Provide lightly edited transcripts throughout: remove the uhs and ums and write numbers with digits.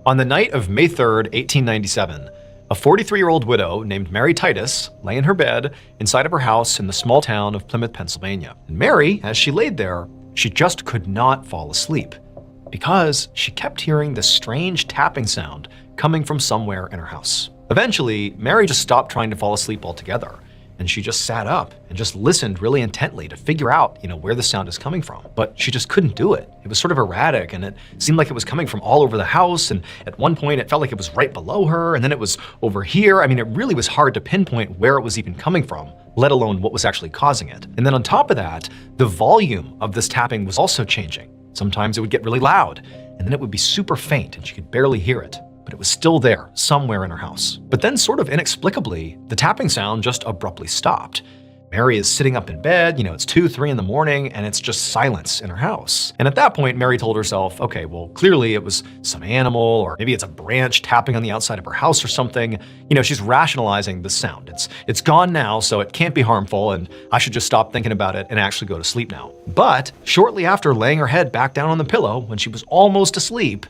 On the night of May 3rd, 1897, a 43-year-old widow named Mary Titus lay in her bed inside of her house in the small town of Plymouth, Pennsylvania. And Mary, as she laid there, she just could not fall asleep because she kept hearing this strange tapping sound coming from somewhere in her house. Eventually, Mary just stopped trying to fall asleep altogether, and she just sat up and just listened really intently to figure out, where the sound is coming from. But she just couldn't do it. It was sort of erratic, and it seemed like it was coming from all over the house, and at one point it felt like it was right below her, and then it was over here. I mean, it really was hard to pinpoint where it was even coming from, let alone what was actually causing it. And then on top of that, the volume of this tapping was also changing. Sometimes it would get really loud, and then it would be super faint, and she could barely hear it. But it was still there, somewhere in her house. But then, sort of inexplicably, the tapping sound just abruptly stopped. Mary is sitting up in bed, it's 2, 3 in the morning, and it's just silence in her house. And at that point, Mary told herself, okay, well, clearly it was some animal, or maybe it's a branch tapping on the outside of her house or something. She's rationalizing the sound. It's gone now, so it can't be harmful, and I should just stop thinking about it and actually go to sleep now. But shortly after laying her head back down on the pillow, when she was almost asleep,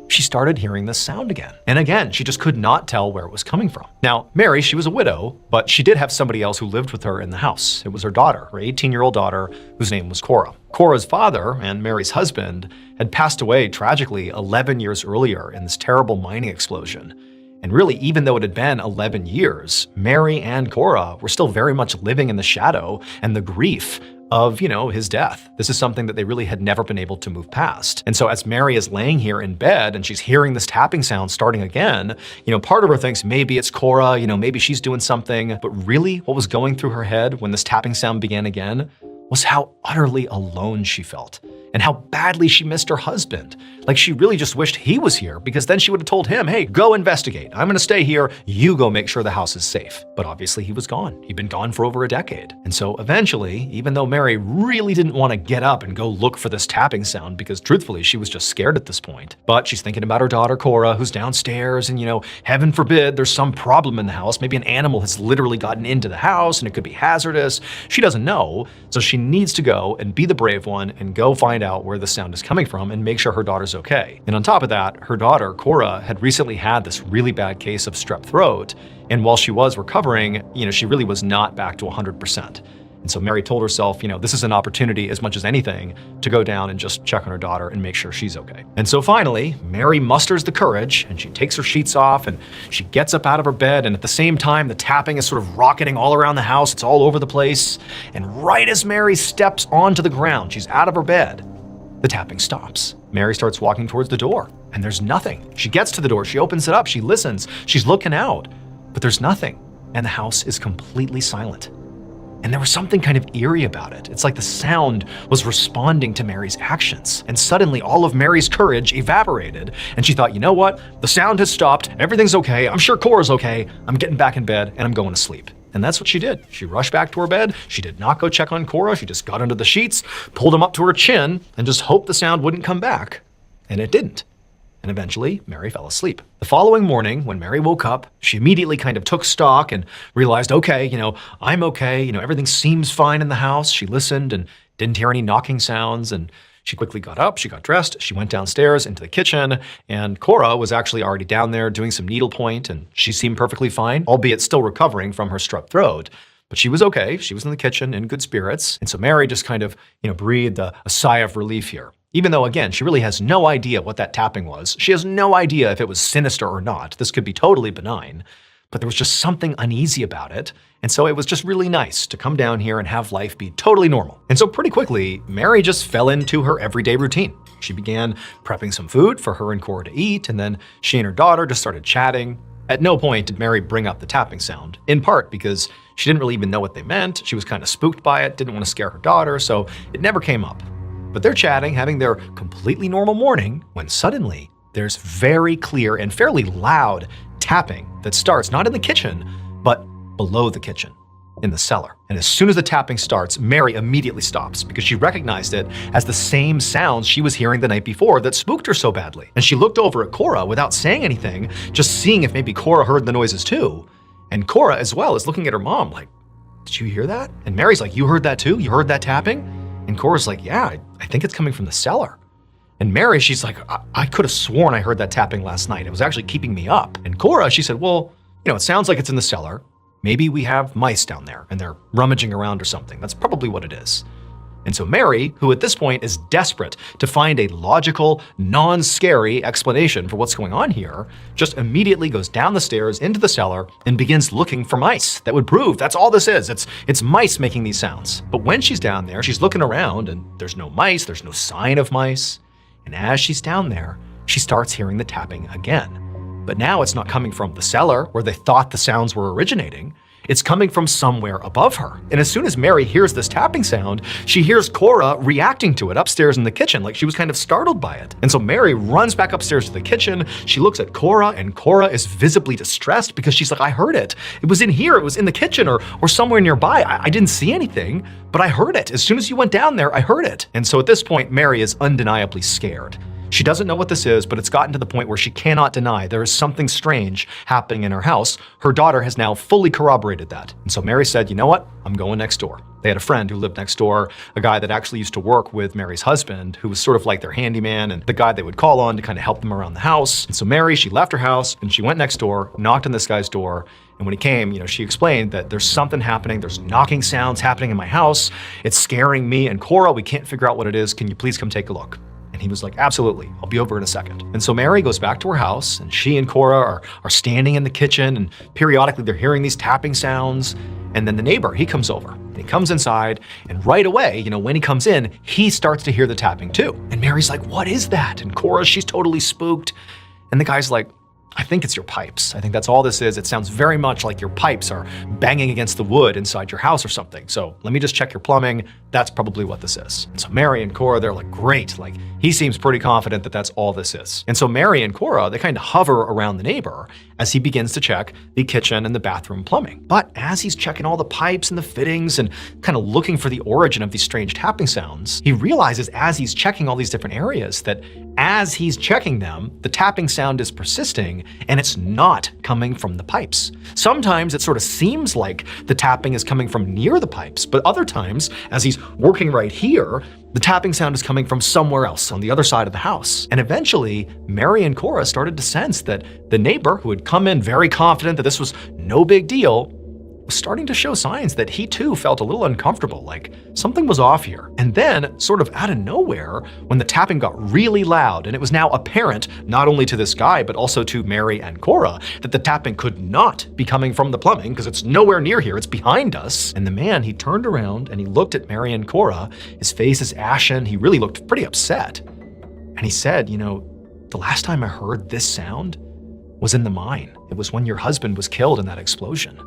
she started hearing this sound again. And again, she just could not tell where it was coming from. Now, Mary, she was a widow, but she did have somebody else who lived with her in the house. It was her daughter, her 18-year-old daughter, whose name was Cora. Cora's father and Mary's husband had passed away tragically 11 years earlier in this terrible mining explosion. And really, even though it had been 11 years, Mary and Cora were still very much living in the shadow and the grief of, his death. This is something that they really had never been able to move past. And so as Mary is laying here in bed and she's hearing this tapping sound starting again, part of her thinks maybe it's Cora, maybe she's doing something. But really what was going through her head when this tapping sound began again was how utterly alone she felt and how badly she missed her husband. Like she really just wished he was here, because then she would have told him, hey, go investigate. I'm gonna stay here, you go make sure the house is safe. But obviously he was gone. He'd been gone for over a decade. And so eventually, even though Mary really didn't want to get up and go look for this tapping sound, because truthfully, she was just scared at this point, but she's thinking about her daughter, Cora, who's downstairs, and heaven forbid there's some problem in the house. Maybe an animal has literally gotten into the house and it could be hazardous. She doesn't know, so she needs to go and be the brave one and go find out where the sound is coming from and make sure her daughter's okay. And on top of that, her daughter, Cora, had recently had this really bad case of strep throat. And while she was recovering, she really was not back to 100%. And so Mary told herself, this is an opportunity as much as anything to go down and just check on her daughter and make sure she's okay. And so finally, Mary musters the courage and she takes her sheets off and she gets up out of her bed. And at the same time, the tapping is sort of rocketing all around the house. It's all over the place. And right as Mary steps onto the ground, she's out of her bed, the tapping stops. Mary starts walking towards the door and there's nothing. She gets to the door, she opens it up, she listens, she's looking out, but there's nothing. And the house is completely silent. And there was something kind of eerie about it. It's like the sound was responding to Mary's actions. And suddenly all of Mary's courage evaporated. And she thought, you know what? The sound has stopped, everything's okay, I'm sure Cora's okay, I'm getting back in bed and I'm going to sleep. And that's what she did. She rushed back to her bed. She did not go check on Cora. She just got under the sheets, pulled them up to her chin, and just hoped the sound wouldn't come back. And it didn't. And eventually, Mary fell asleep. The following morning, when Mary woke up, she immediately kind of took stock and realized, okay, I'm okay. Everything seems fine in the house. She listened and didn't hear any knocking sounds. And she quickly got up, she got dressed, she went downstairs into the kitchen, and Cora was actually already down there doing some needlepoint, and she seemed perfectly fine, albeit still recovering from her strep throat. But she was okay, she was in the kitchen in good spirits. And so Mary just kind of, breathed a sigh of relief here. Even though, again, she really has no idea what that tapping was. She has no idea if it was sinister or not. This could be totally benign. But there was just something uneasy about it. And so it was just really nice to come down here and have life be totally normal. And so pretty quickly, Mary just fell into her everyday routine. She began prepping some food for her and Cora to eat, and then she and her daughter just started chatting. At no point did Mary bring up the tapping sound, in part because she didn't really even know what they meant. She was kind of spooked by it, didn't want to scare her daughter, so it never came up. But they're chatting, having their completely normal morning, when suddenly there's very clear and fairly loud tapping that starts not in the kitchen, but below the kitchen, in the cellar. And as soon as the tapping starts, Mary immediately stops because she recognized it as the same sounds she was hearing the night before that spooked her so badly. And she looked over at Cora without saying anything, just seeing if maybe Cora heard the noises too. And Cora as well is looking at her mom like, did you hear that? And Mary's like, you heard that too? You heard that tapping? And Cora's like, yeah, I think it's coming from the cellar. And Mary, she's like, I could have sworn I heard that tapping last night. It was actually keeping me up. And Cora, she said, well, it sounds like it's in the cellar. Maybe we have mice down there and they're rummaging around or something. That's probably what it is. And so Mary, who at this point is desperate to find a logical, non-scary explanation for what's going on here, just immediately goes down the stairs into the cellar and begins looking for mice. That would prove that's all this is. It's mice making these sounds. But when she's down there, she's looking around and there's no mice, there's no sign of mice. And as she's down there, she starts hearing the tapping again. But now it's not coming from the cellar where they thought the sounds were originating. It's coming from somewhere above her. And as soon as Mary hears this tapping sound, she hears Cora reacting to it upstairs in the kitchen, like she was kind of startled by it. And so Mary runs back upstairs to the kitchen. She looks at Cora, and Cora is visibly distressed because she's like, I heard it. It was in here. It was in the kitchen or somewhere nearby. I didn't see anything, but I heard it. As soon as you went down there, I heard it. And so at this point, Mary is undeniably scared. She doesn't know what this is, but it's gotten to the point where she cannot deny there is something strange happening in her house. Her daughter has now fully corroborated that. And so Mary said, you know what? I'm going next door. They had a friend who lived next door, a guy that actually used to work with Mary's husband, who was sort of like their handyman and the guy they would call on to kind of help them around the house. And so Mary, she left her house and she went next door, knocked on this guy's door. And when he came, she explained that there's something happening. There's knocking sounds happening in my house. It's scaring me and Cora. We can't figure out what it is. Can you please come take a look? And he was like, absolutely, I'll be over in a second. And so Mary goes back to her house and she and Cora are standing in the kitchen and periodically they're hearing these tapping sounds. And then the neighbor, he comes over and he comes inside and right away, when he comes in, he starts to hear the tapping too. And Mary's like, what is that? And Cora, she's totally spooked. And the guy's like, I think it's your pipes. I think that's all this is. It sounds very much like your pipes are banging against the wood inside your house or something. So let me just check your plumbing. That's probably what this is. And so Mary and Cora, they're like, great. Like he seems pretty confident that that's all this is. And so Mary and Cora, they kind of hover around the neighbor as he begins to check the kitchen and the bathroom plumbing. But as he's checking all the pipes and the fittings and kind of looking for the origin of these strange tapping sounds, he realizes as he's checking all these different areas that as he's checking them, the tapping sound is persisting and it's not coming from the pipes. Sometimes it sort of seems like the tapping is coming from near the pipes, but other times, as he's working right here, the tapping sound is coming from somewhere else on the other side of the house. And eventually, Mary and Cora started to sense that the neighbor, who had come in very confident that this was no big deal, was starting to show signs that he too felt a little uncomfortable, like something was off here. And then, sort of out of nowhere, when the tapping got really loud and it was now apparent, not only to this guy, but also to Mary and Cora, that the tapping could not be coming from the plumbing because it's nowhere near here, it's behind us. And the man, he turned around and he looked at Mary and Cora. His face is ashen. He really looked pretty upset. And he said, the last time I heard this sound was in the mine. It was when your husband was killed in that explosion.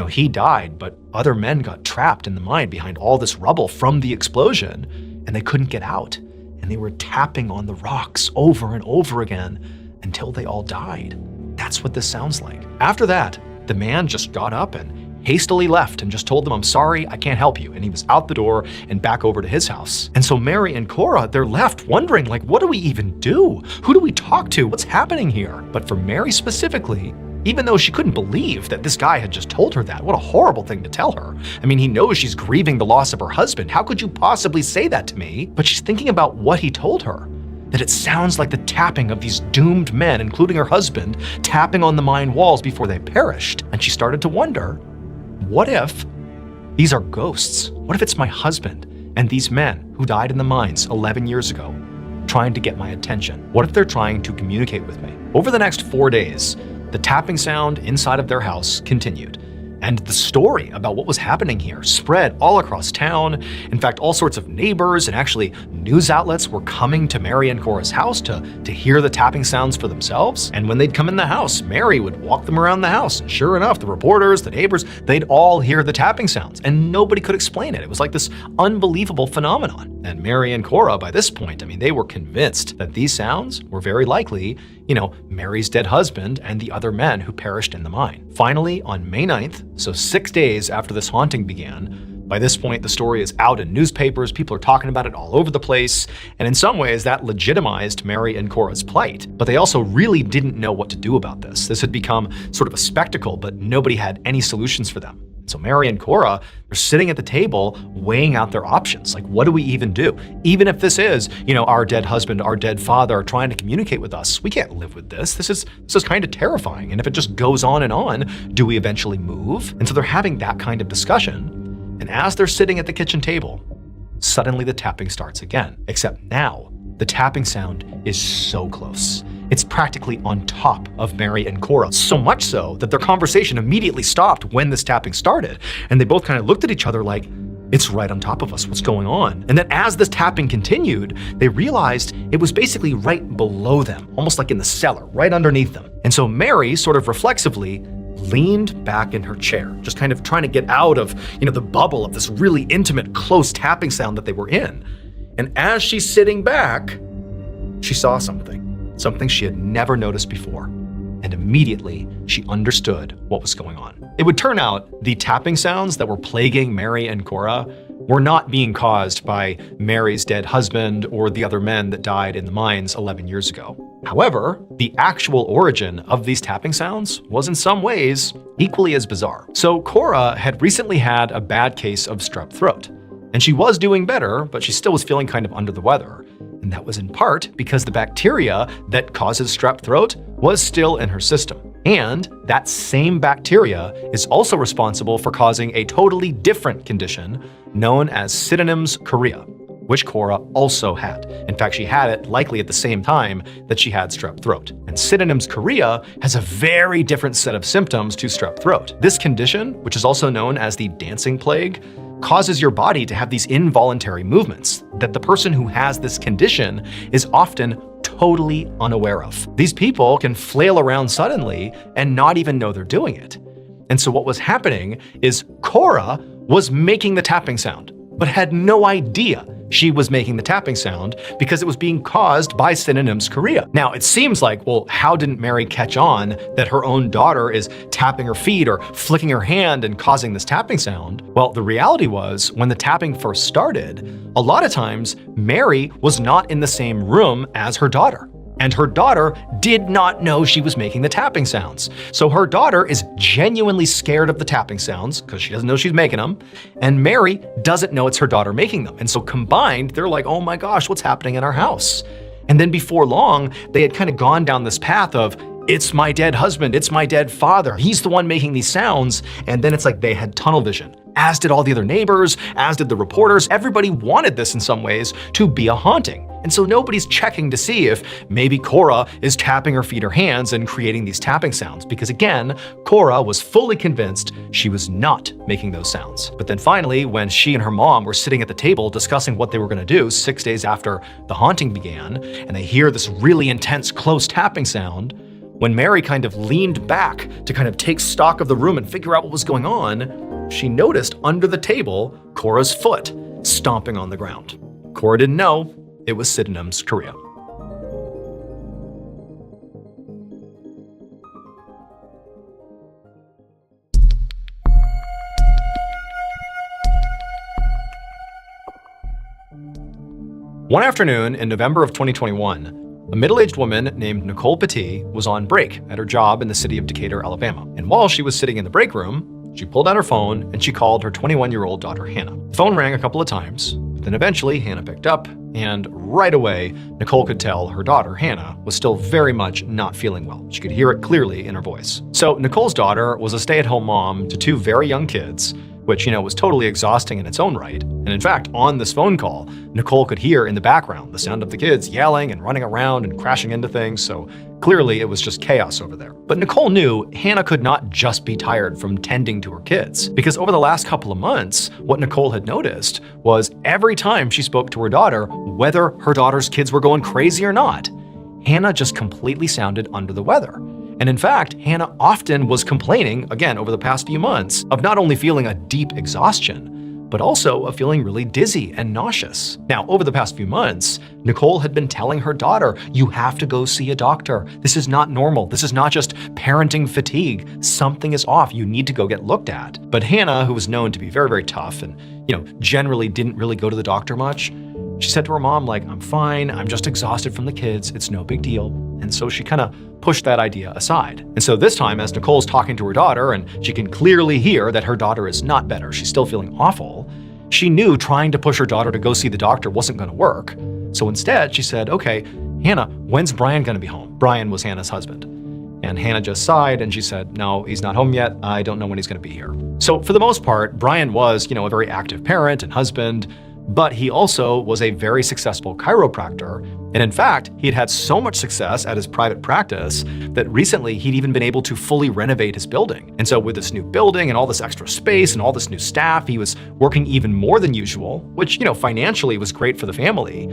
He died, but other men got trapped in the mine behind all this rubble from the explosion, and they couldn't get out. And they were tapping on the rocks over and over again until they all died. That's what this sounds like. After that, the man just got up and hastily left and just told them, I'm sorry, I can't help you. And he was out the door and back over to his house. And so Mary and Cora, they're left wondering, like, what do we even do? Who do we talk to? What's happening here? But for Mary specifically, even though she couldn't believe that this guy had just told her that, what a horrible thing to tell her. I mean, he knows she's grieving the loss of her husband. How could you possibly say that to me? But she's thinking about what he told her, that it sounds like the tapping of these doomed men, including her husband, tapping on the mine walls before they perished. And she started to wonder, what if these are ghosts? What if it's my husband and these men who died in the mines 11 years ago trying to get my attention? What if they're trying to communicate with me? Over the next 4 days, the tapping sound inside of their house continued. And the story about what was happening here spread all across town. In fact, all sorts of neighbors and actually news outlets were coming to Mary and Cora's house to hear the tapping sounds for themselves. And when they'd come in the house, Mary would walk them around the house. And sure enough, the reporters, the neighbors, they'd all hear the tapping sounds. And nobody could explain it. It was like this unbelievable phenomenon. And Mary and Cora, by this point, they were convinced that these sounds were very likely, Mary's dead husband and the other men who perished in the mine. Finally, on May 9th, so 6 days after this haunting began, by this point, the story is out in newspapers, people are talking about it all over the place, and in some ways that legitimized Mary and Cora's plight. But they also really didn't know what to do about this. This had become sort of a spectacle, but nobody had any solutions for them. So Mary and Cora, they're sitting at the table weighing out their options. Like, what do we even do? Even if this is, our dead husband, our dead father trying to communicate with us, we can't live with this. This is kind of terrifying. And if it just goes on and on, do we eventually move? And so they're having that kind of discussion. And as they're sitting at the kitchen table, suddenly the tapping starts again. Except now, the tapping sound is so close. It's practically on top of Mary and Cora, so much so that their conversation immediately stopped when this tapping started. And they both kind of looked at each other like, it's right on top of us, what's going on? And then as this tapping continued, they realized it was basically right below them, almost like in the cellar, right underneath them. And so Mary sort of reflexively leaned back in her chair, just kind of trying to get out of, the bubble of this really intimate, close tapping sound that they were in. And as she's sitting back, she saw something she had never noticed before. And immediately, she understood what was going on. It would turn out the tapping sounds that were plaguing Mary and Cora were not being caused by Mary's dead husband or the other men that died in the mines 11 years ago. However, the actual origin of these tapping sounds was in some ways equally as bizarre. So Cora had recently had a bad case of strep throat, and she was doing better, but she still was feeling kind of under the weather. And that was in part because the bacteria that causes strep throat was still in her system. And that same bacteria is also responsible for causing a totally different condition known as Sydenham's chorea, which Cora also had. In fact, she had it likely at the same time that she had strep throat. And Sydenham's chorea has a very different set of symptoms to strep throat. This condition, which is also known as the dancing plague, causes your body to have these involuntary movements that the person who has this condition is often totally unaware of. These people can flail around suddenly and not even know they're doing it. And so what was happening is Cora was making the tapping sound, but had no idea she was making the tapping sound because it was being caused by Sydenham's chorea. Now, it seems like, well, how didn't Mary catch on that her own daughter is tapping her feet or flicking her hand and causing this tapping sound? Well, the reality was, when the tapping first started, a lot of times Mary was not in the same room as her daughter. And her daughter did not know she was making the tapping sounds. So her daughter is genuinely scared of the tapping sounds because she doesn't know she's making them. And Mary doesn't know it's her daughter making them. And so combined, they're like, oh my gosh, what's happening in our house? And then before long, they had kind of gone down this path of, it's my dead husband, it's my dead father, he's the one making these sounds. And then it's like they had tunnel vision, as did all the other neighbors, as did the reporters. Everybody wanted this in some ways to be a haunting. And so nobody's checking to see if maybe Cora is tapping her feet or hands and creating these tapping sounds, because again, Cora was fully convinced she was not making those sounds. But then finally, when she and her mom were sitting at the table discussing what they were gonna do 6 days after the haunting began, and they hear this really intense, close tapping sound, when Mary kind of leaned back to kind of take stock of the room and figure out what was going on, she noticed under the table Cora's foot stomping on the ground. Cora didn't know it was Sydenham's chorea. One afternoon in November of 2021, a middle-aged woman named Nicole was on break at her job in the city of Decatur, Alabama. And while she was sitting in the break room, she pulled out her phone and she called her 21-year-old daughter, Hannah. The phone rang a couple of times, but then eventually Hannah picked up, and right away, Nicole could tell her daughter, Hannah, was still very much not feeling well. She could hear it clearly in her voice. So Nicole's daughter was a stay-at-home mom to two very young kids, which, was totally exhausting in its own right. And in fact, on this phone call, Nicole could hear in the background the sound of the kids yelling and running around and crashing into things, so clearly it was just chaos over there. But Nicole knew Hannah could not just be tired from tending to her kids, because over the last couple of months, what Nicole had noticed was every time she spoke to her daughter, whether her daughter's kids were going crazy or not, Hannah just completely sounded under the weather. And in fact, Hannah often was complaining, again, over the past few months, of not only feeling a deep exhaustion, but also of feeling really dizzy and nauseous. Now, over the past few months, Nicole had been telling her daughter, you have to go see a doctor. This is not normal. This is not just parenting fatigue. Something is off. You need to go get looked at. But Hannah, who was known to be very, very tough and, generally didn't really go to the doctor much, She said to her mom, like, I'm fine, I'm just exhausted from the kids, it's no big deal. And so she kind of pushed that idea aside. And so this time, as Nicole's talking to her daughter, and she can clearly hear that her daughter is not better, she's still feeling awful, she knew trying to push her daughter to go see the doctor wasn't going to work. So instead, she said, okay, Hannah, when's Brian going to be home? Brian was Hannah's husband. And Hannah just sighed and she said, no, he's not home yet. I don't know when he's going to be here. So for the most part, Brian was, a very active parent and husband, but he also was a very successful chiropractor. And in fact, he had had so much success at his private practice that recently he'd even been able to fully renovate his building. And so with this new building and all this extra space and all this new staff, he was working even more than usual, which, financially was great for the family.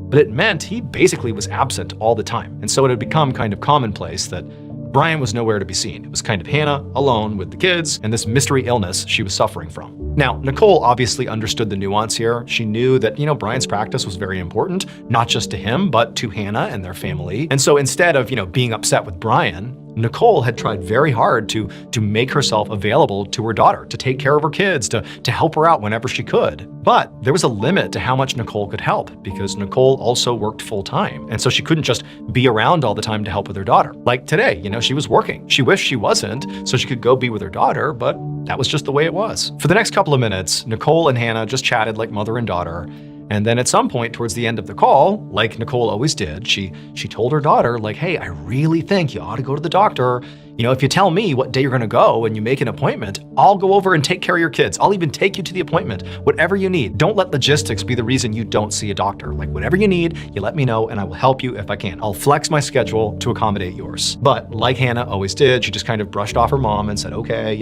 But it meant he basically was absent all the time. And so it had become kind of commonplace that Brian was nowhere to be seen. It was kind of Hannah alone with the kids and this mystery illness she was suffering from. Now, Nicole obviously understood the nuance here. She knew that, Brian's practice was very important, not just to him, but to Hannah and their family. And so instead of, being upset with Brian, Nicole had tried very hard to make herself available to her daughter, to take care of her kids, to help her out whenever she could. But there was a limit to how much Nicole could help because Nicole also worked full time. And so she couldn't just be around all the time to help with her daughter. Like today, she was working. She wished she wasn't so she could go be with her daughter, but that was just the way it was. For the next couple of minutes, Nicole and Hannah just chatted like mother and daughter. And then at some point towards the end of the call, like Nicole always did, she told her daughter, like, hey, I really think you ought to go to the doctor. If you tell me what day you're gonna go and you make an appointment, I'll go over and take care of your kids. I'll even take you to the appointment, whatever you need. Don't let logistics be the reason you don't see a doctor. Like whatever you need, you let me know and I will help you if I can. I'll flex my schedule to accommodate yours. But like Hannah always did, she just kind of brushed off her mom and said, okay,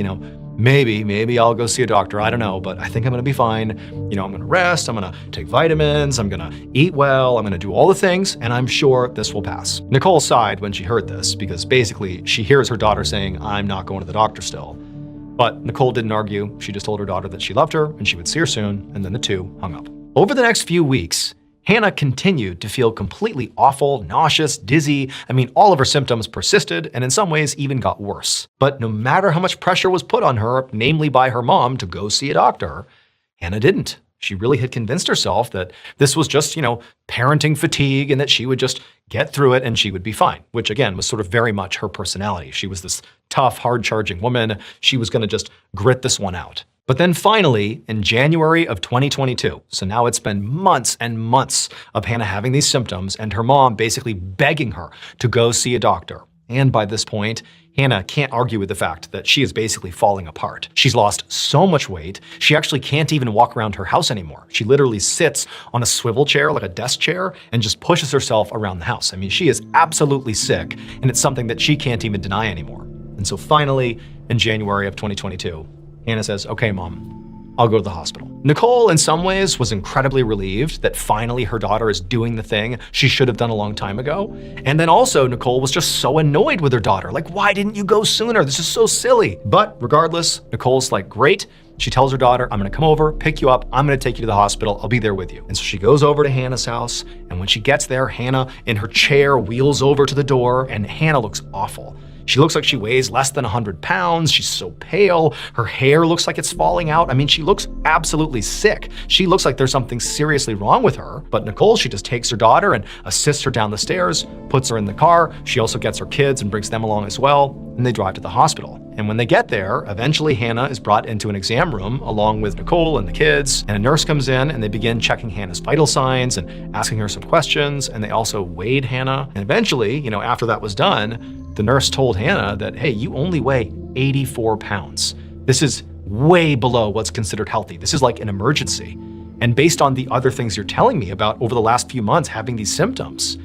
maybe I'll go see a doctor. I don't know, but I think I'm gonna be fine. I'm gonna rest, I'm gonna take vitamins, I'm gonna eat well, I'm gonna do all the things, and I'm sure this will pass. Nicole sighed when she heard this because basically she hears her daughter saying, I'm not going to the doctor still. But Nicole didn't argue. She just told her daughter that she loved her and she would see her soon, and then the two hung up. Over the next few weeks, Hannah continued to feel completely awful, nauseous, dizzy. All of her symptoms persisted and in some ways even got worse. But no matter how much pressure was put on her, namely by her mom, to go see a doctor, Hannah didn't. She really had convinced herself that this was just, parenting fatigue and that she would just get through it and she would be fine, which again was sort of very much her personality. She was this tough, hard-charging woman. She was going to just grit this one out. But then finally, in January of 2022, so now it's been months and months of Hannah having these symptoms and her mom basically begging her to go see a doctor. And by this point, Hannah can't argue with the fact that she is basically falling apart. She's lost so much weight, she actually can't even walk around her house anymore. She literally sits on a swivel chair, like a desk chair, and just pushes herself around the house. She is absolutely sick, and it's something that she can't even deny anymore. And so finally, in January of 2022, Hannah says, okay, Mom, I'll go to the hospital. Nicole, in some ways, was incredibly relieved that finally her daughter is doing the thing she should have done a long time ago. And then also, Nicole was just so annoyed with her daughter. Like, why didn't you go sooner? This is so silly. But regardless, Nicole's like, great. She tells her daughter, I'm gonna come over, pick you up, I'm gonna take you to the hospital, I'll be there with you. And so she goes over to Hannah's house, and when she gets there, Hannah in her chair wheels over to the door, and Hannah looks awful. She looks like she weighs less than 100 pounds. She's so pale. Her hair looks like it's falling out. She looks absolutely sick. She looks like there's something seriously wrong with her. But Nicole, she just takes her daughter and assists her down the stairs, puts her in the car. She also gets her kids and brings them along as well, and they drive to the hospital. And when they get there, eventually Hannah is brought into an exam room along with Nicole and the kids, and a nurse comes in and they begin checking Hannah's vital signs and asking her some questions, and they also weighed Hannah. And eventually, after that was done, the nurse told Hannah that, hey, you only weigh 84 pounds. This is way below what's considered healthy. This is like an emergency. And based on the other things you're telling me about over the last few months having these symptoms,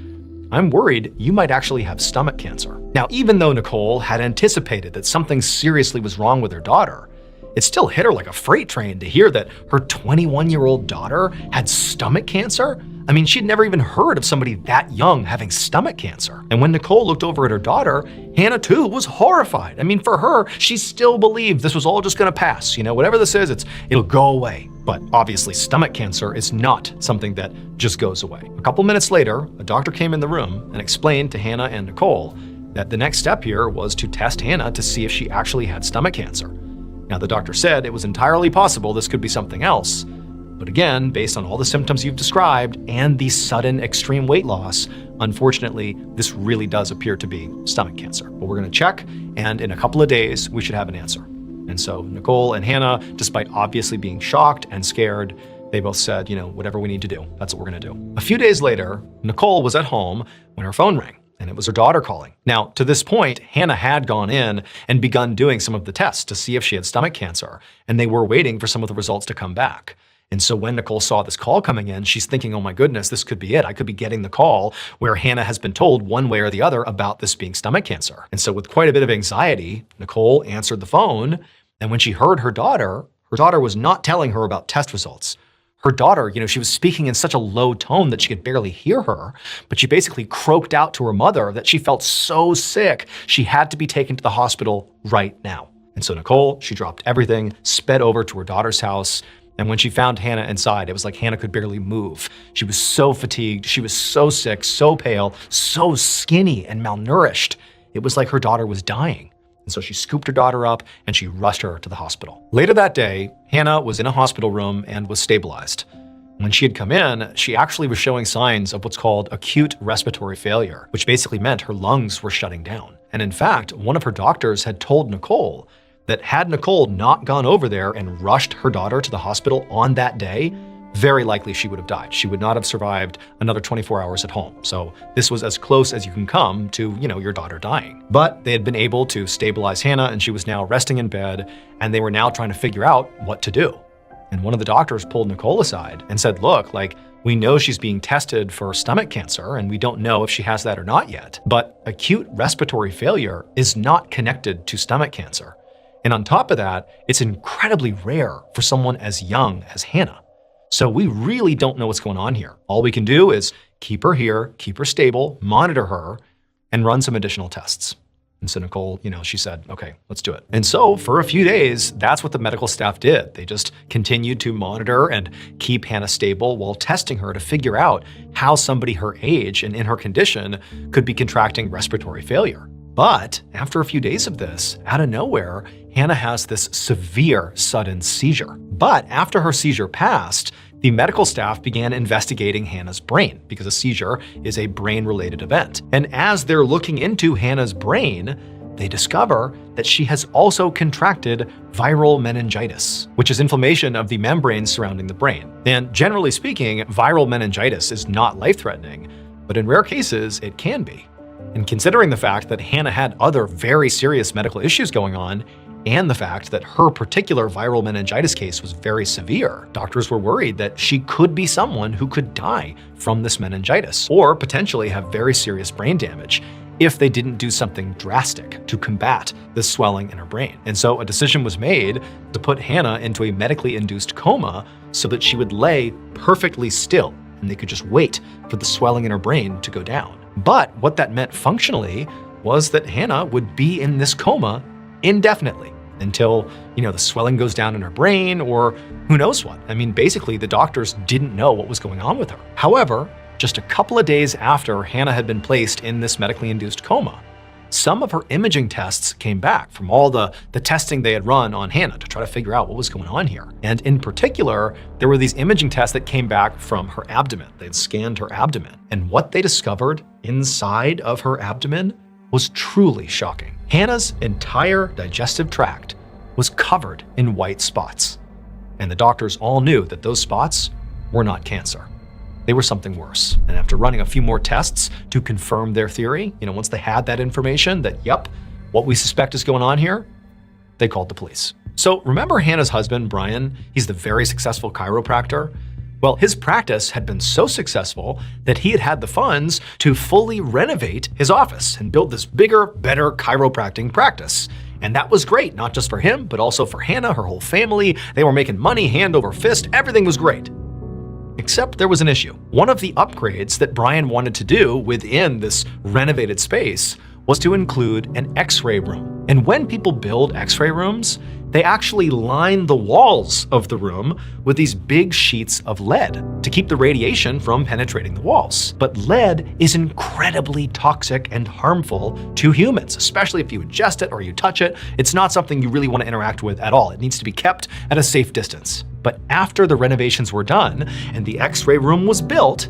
I'm worried you might actually have stomach cancer. Now, even though Nicole had anticipated that something seriously was wrong with her daughter, it still hit her like a freight train to hear that her 21-year-old daughter had stomach cancer. She'd never even heard of somebody that young having stomach cancer. And when Nicole looked over at her daughter, Hannah too was horrified. For her, she still believed this was all just gonna pass. Whatever this is, it'll go away. But obviously stomach cancer is not something that just goes away. A couple minutes later, a doctor came in the room and explained to Hannah and Nicole that the next step here was to test Hannah to see if she actually had stomach cancer. Now, the doctor said it was entirely possible this could be something else, But again, based on all the symptoms you've described and the sudden extreme weight loss, unfortunately, this really does appear to be stomach cancer. But we're going to check, and in a couple of days, we should have an answer. And so Nicole and Hannah, despite obviously being shocked and scared, they both said, whatever we need to do, that's what we're going to do. A few days later, Nicole was at home when her phone rang, and it was her daughter calling. Now, to this point, Hannah had gone in and begun doing some of the tests to see if she had stomach cancer, and they were waiting for some of the results to come back. And so when Nicole saw this call coming in, she's thinking, oh my goodness, this could be it. I could be getting the call where Hannah has been told one way or the other about this being stomach cancer. And so with quite a bit of anxiety, Nicole answered the phone. And when she heard her daughter was not telling her about test results. Her daughter, she was speaking in such a low tone that she could barely hear her, but she basically croaked out to her mother that she felt so sick, she had to be taken to the hospital right now. And so Nicole, she dropped everything, sped over to her daughter's house. And when she found Hannah inside, it was like Hannah could barely move. She was so fatigued, she was so sick, so pale, so skinny and malnourished. It was like her daughter was dying. And so she scooped her daughter up and she rushed her to the hospital. Later that day, Hannah was in a hospital room and was stabilized. When she had come in, she actually was showing signs of what's called acute respiratory failure, which basically meant her lungs were shutting down. And in fact, one of her doctors had told Nicole that had Nicole not gone over there and rushed her daughter to the hospital on that day, very likely she would have died. She would not have survived another 24 hours at home. So this was as close as you can come to, your daughter dying. But they had been able to stabilize Hannah, and she was now resting in bed, and they were now trying to figure out what to do. And one of the doctors pulled Nicole aside and said, look, we know she's being tested for stomach cancer, and we don't know if she has that or not yet. But acute respiratory failure is not connected to stomach cancer. And on top of that, it's incredibly rare for someone as young as Hannah. So we really don't know what's going on here. All we can do is keep her here, keep her stable, monitor her, and run some additional tests. And so Nicole, she said, okay, let's do it. And so for a few days, that's what the medical staff did. They just continued to monitor and keep Hannah stable while testing her to figure out how somebody her age and in her condition could be contracting respiratory failure. But after a few days of this, out of nowhere, Hannah has this severe sudden seizure. But after her seizure passed, the medical staff began investigating Hannah's brain because a seizure is a brain-related event. And as they're looking into Hannah's brain, they discover that she has also contracted viral meningitis, which is inflammation of the membranes surrounding the brain. And generally speaking, viral meningitis is not life-threatening, but in rare cases, it can be. And considering the fact that Hannah had other very serious medical issues going on, and the fact that her particular viral meningitis case was very severe, doctors were worried that she could be someone who could die from this meningitis, or potentially have very serious brain damage if they didn't do something drastic to combat the swelling in her brain. And so a decision was made to put Hannah into a medically induced coma so that she would lay perfectly still, and they could just wait for the swelling in her brain to go down. But what that meant functionally was that Hannah would be in this coma indefinitely until, the swelling goes down in her brain or who knows what. I mean, basically the doctors didn't know what was going on with her. However, just a couple of days after Hannah had been placed in this medically induced coma, some of her imaging tests came back from all the testing they had run on Hannah to try to figure out what was going on here. And in particular, there were these imaging tests that came back from her abdomen. They had scanned her abdomen. And what they discovered inside of her abdomen was truly shocking. Hannah's entire digestive tract was covered in white spots. And the doctors all knew that those spots were not cancer. They were something worse. And after running a few more tests to confirm their theory, once they had that information that, yep, what we suspect is going on here, they called the police. So remember Hannah's husband, Brian? He's the very successful chiropractor. Well, his practice had been so successful that he had had the funds to fully renovate his office and build this bigger, better chiropractic practice. And that was great, not just for him, but also for Hannah, her whole family. They were making money hand over fist. Everything was great. Except there was an issue. One of the upgrades that Brian wanted to do within this renovated space was to include an X-ray room. And when people build X-ray rooms, they actually line the walls of the room with these big sheets of lead to keep the radiation from penetrating the walls. But lead is incredibly toxic and harmful to humans, especially if you ingest it or you touch it. It's not something you really want to interact with at all. It needs to be kept at a safe distance. But after the renovations were done and the X-ray room was built,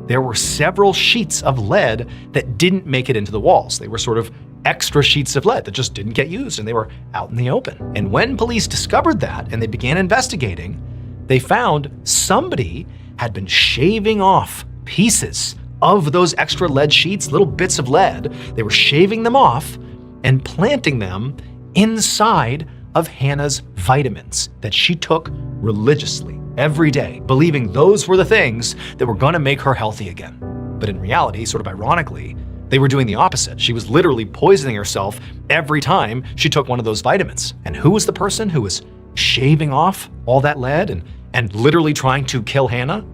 there were several sheets of lead that didn't make it into the walls. They were sort of extra sheets of lead that just didn't get used, and they were out in the open. And when police discovered that and they began investigating, they found somebody had been shaving off pieces of those extra lead sheets, little bits of lead. They were shaving them off and planting them inside of Hannah's vitamins that she took religiously every day, believing those were the things that were gonna make her healthy again. But in reality, sort of ironically, they were doing the opposite. She was literally poisoning herself every time she took one of those vitamins. And who was the person who was shaving off all that lead and literally trying to kill Hannah?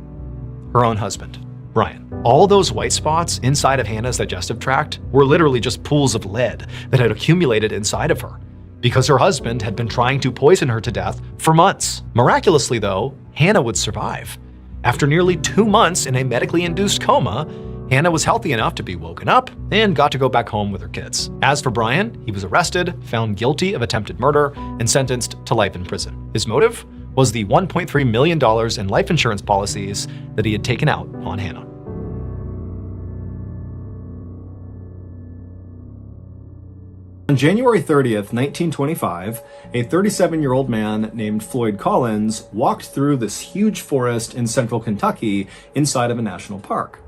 Her own husband, Brian. All those white spots inside of Hannah's digestive tract were literally just pools of lead that had accumulated inside of her, because her husband had been trying to poison her to death for months. Miraculously though, Hannah would survive. After nearly 2 months in a medically induced coma, Hannah was healthy enough to be woken up and got to go back home with her kids. As for Brian, he was arrested, found guilty of attempted murder, and sentenced to life in prison. His motive was the $1.3 million in life insurance policies that he had taken out on Hannah. On January 30th, 1925, a 37-year-old man named Floyd Collins walked through this huge forest in central Kentucky inside of a national park.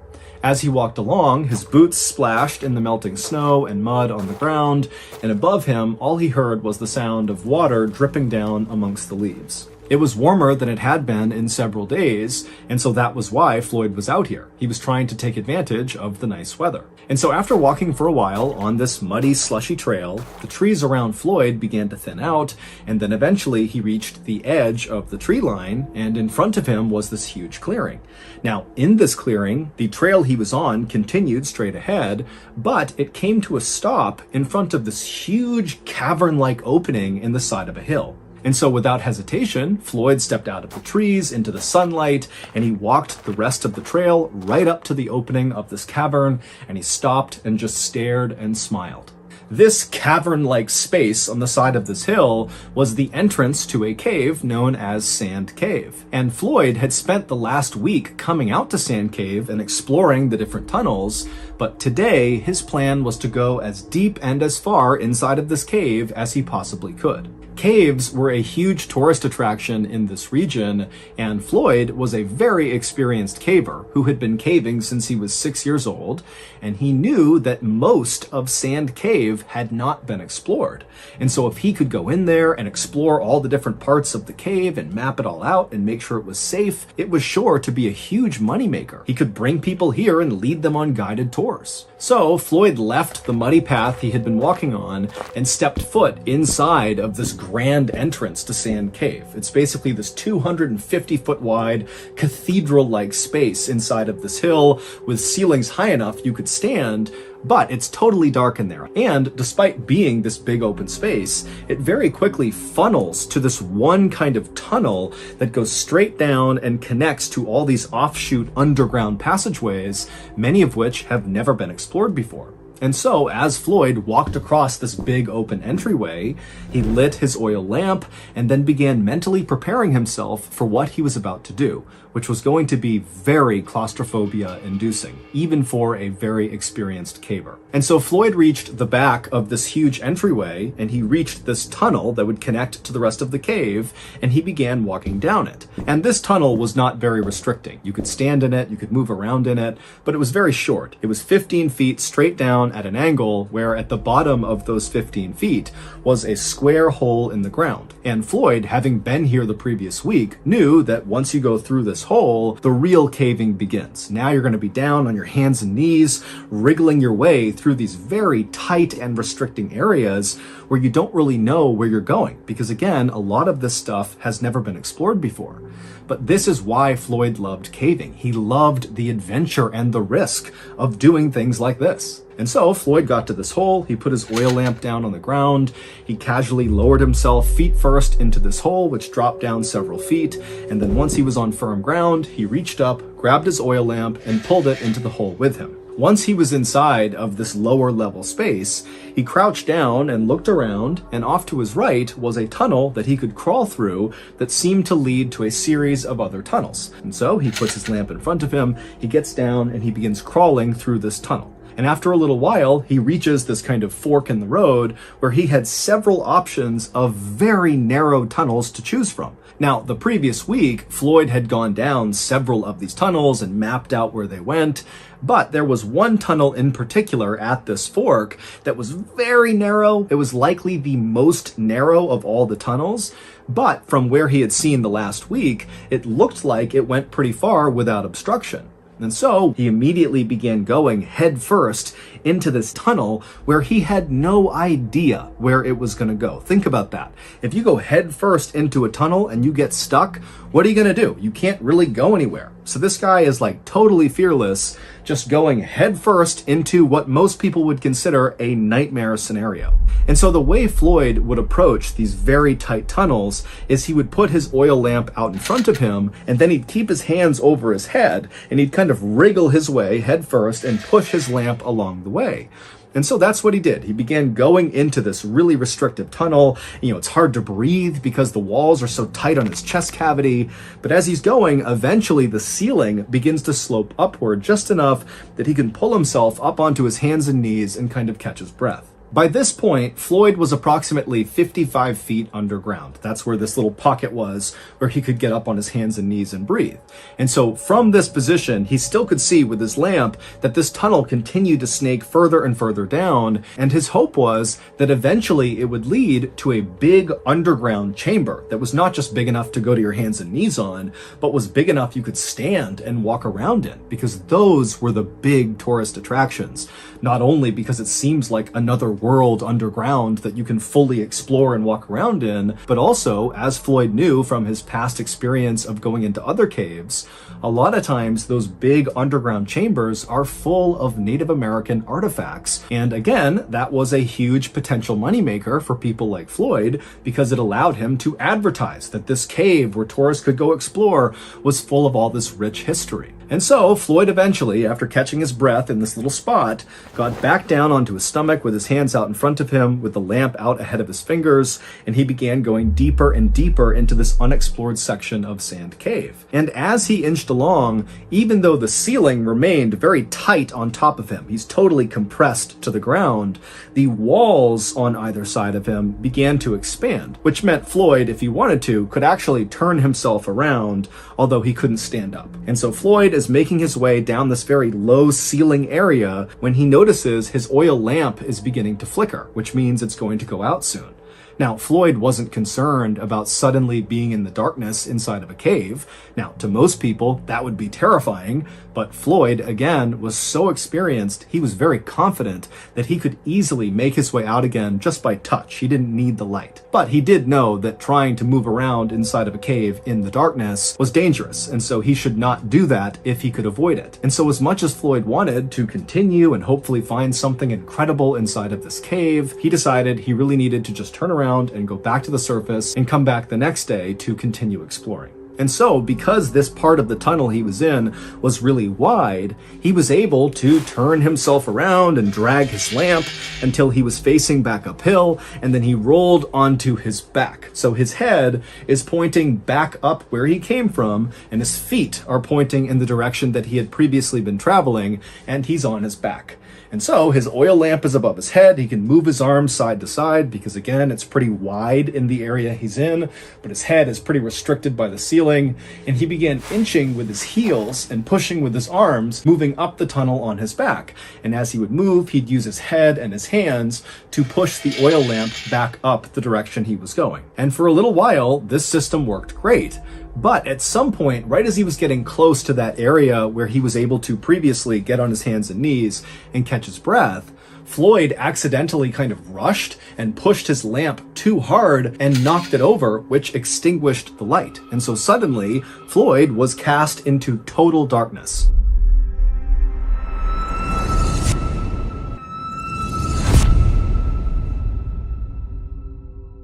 As he walked along, his boots splashed in the melting snow and mud on the ground, and above him, all he heard was the sound of water dripping down amongst the leaves. It was warmer than it had been in several days, and so that was why Floyd was out here. He was trying to take advantage of the nice weather. And so after walking for a while on this muddy, slushy trail, the trees around Floyd began to thin out, and then eventually he reached the edge of the tree line, and in front of him was this huge clearing. Now, in this clearing, the trail he was on continued straight ahead, but it came to a stop in front of this huge cavern-like opening in the side of a hill. And so without hesitation, Floyd stepped out of the trees into the sunlight, and he walked the rest of the trail right up to the opening of this cavern, and he stopped and just stared and smiled. This cavern-like space on the side of this hill was the entrance to a cave known as Sand Cave. And Floyd had spent the last week coming out to Sand Cave and exploring the different tunnels, but today his plan was to go as deep and as far inside of this cave as he possibly could. Caves were a huge tourist attraction in this region, and Floyd was a very experienced caver who had been caving since he was 6 years old, and he knew that most of Sand Cave had not been explored. And so if he could go in there and explore all the different parts of the cave and map it all out and make sure it was safe, it was sure to be a huge moneymaker. He could bring people here and lead them on guided tours. So Floyd left the muddy path he had been walking on and stepped foot inside of this grand entrance to Sand Cave. It's basically this 250-foot wide cathedral-like space inside of this hill with ceilings high enough you could stand, but it's totally dark in there. And despite being this big open space, it very quickly funnels to this one kind of tunnel that goes straight down and connects to all these offshoot underground passageways, many of which have never been explored before. And so, as Floyd walked across this big open entryway, he lit his oil lamp and then began mentally preparing himself for what he was about to do, which was going to be very claustrophobia-inducing, even for a very experienced caver. And so Floyd reached the back of this huge entryway, and he reached this tunnel that would connect to the rest of the cave, and he began walking down it. And this tunnel was not very restricting. You could stand in it, you could move around in it, but it was very short. It was 15 feet straight down at an angle, where at the bottom of those 15 feet was a square hole in the ground. And Floyd, having been here the previous week, knew that once you go through this hole, the real caving begins. Now you're going to be down on your hands and knees, wriggling your way through these very tight and restricting areas where you don't really know where you're going, because again, a lot of this stuff has never been explored before. But this is why Floyd loved caving. He loved the adventure and the risk of doing things like this. And so Floyd got to this hole, he put his oil lamp down on the ground, he casually lowered himself feet first into this hole, which dropped down several feet, and then once he was on firm ground, he reached up, grabbed his oil lamp, and pulled it into the hole with him. Once he was inside of this lower level space, he crouched down and looked around, and off to his right was a tunnel that he could crawl through that seemed to lead to a series of other tunnels. And so he puts his lamp in front of him, he gets down, and he begins crawling through this tunnel. And after a little while, he reaches this kind of fork in the road where he had several options of very narrow tunnels to choose from. Now, the previous week, Floyd had gone down several of these tunnels and mapped out where they went, but there was one tunnel in particular at this fork that was very narrow. It was likely the most narrow of all the tunnels, but from where he had seen the last week, it looked like it went pretty far without obstruction. And so he immediately began going headfirst into this tunnel where he had no idea where it was going to go. Think about that. If you go headfirst into a tunnel and you get stuck, what are you going to do? You can't really go anywhere. So this guy is like totally fearless, just going headfirst into what most people would consider a nightmare scenario. And so the way Floyd would approach these very tight tunnels is he would put his oil lamp out in front of him, and then he'd keep his hands over his head, and he'd kind of wriggle his way headfirst and push his lamp along the way. And so that's what he did. He began going into this really restrictive tunnel. It's hard to breathe because the walls are so tight on his chest cavity. But as he's going, eventually the ceiling begins to slope upward just enough that he can pull himself up onto his hands and knees and kind of catch his breath. By this point, Floyd was approximately 55 feet underground. That's where this little pocket was, where he could get up on his hands and knees and breathe. And so from this position, he still could see with his lamp that this tunnel continued to snake further and further down, and his hope was that eventually it would lead to a big underground chamber that was not just big enough to go to your hands and knees on, but was big enough you could stand and walk around in, because those were the big tourist attractions. Not only because it seems like another world underground that you can fully explore and walk around in, but also, as Floyd knew from his past experience of going into other caves, a lot of times those big underground chambers are full of Native American artifacts. And again, that was a huge potential moneymaker for people like Floyd because it allowed him to advertise that this cave where tourists could go explore was full of all this rich history. And so Floyd eventually, after catching his breath in this little spot, got back down onto his stomach with his hands out in front of him, with the lamp out ahead of his fingers, and he began going deeper and deeper into this unexplored section of Sand Cave. And as he inched along, even though the ceiling remained very tight on top of him, he's totally compressed to the ground, the walls on either side of him began to expand, which meant Floyd, if he wanted to, could actually turn himself around, although he couldn't stand up. And so Floyd is making his way down this very low ceiling area when he notices his oil lamp is beginning to flicker, which means it's going to go out soon. Now, Floyd wasn't concerned about suddenly being in the darkness inside of a cave. Now, to most people, that would be terrifying, but Floyd, again, was so experienced, he was very confident that he could easily make his way out again just by touch. He didn't need the light. But he did know that trying to move around inside of a cave in the darkness was dangerous, and so he should not do that if he could avoid it. And so as much as Floyd wanted to continue and hopefully find something incredible inside of this cave, he decided he really needed to just turn around and go back to the surface and come back the next day to continue exploring. And so, because this part of the tunnel he was in was really wide, he was able to turn himself around and drag his lamp until he was facing back uphill, and then he rolled onto his back. So his head is pointing back up where he came from, and his feet are pointing in the direction that he had previously been traveling, and he's on his back. And so his oil lamp is above his head. He can move his arms side to side because, again, it's pretty wide in the area he's in, but his head is pretty restricted by the ceiling. And he began inching with his heels and pushing with his arms, moving up the tunnel on his back. And as he would move, he'd use his head and his hands to push the oil lamp back up the direction he was going. And for a little while, this system worked great. But at some point, right as he was getting close to that area where he was able to previously get on his hands and knees and catch his breath, Floyd accidentally kind of rushed and pushed his lamp too hard and knocked it over, which extinguished the light. And so suddenly, Floyd was cast into total darkness.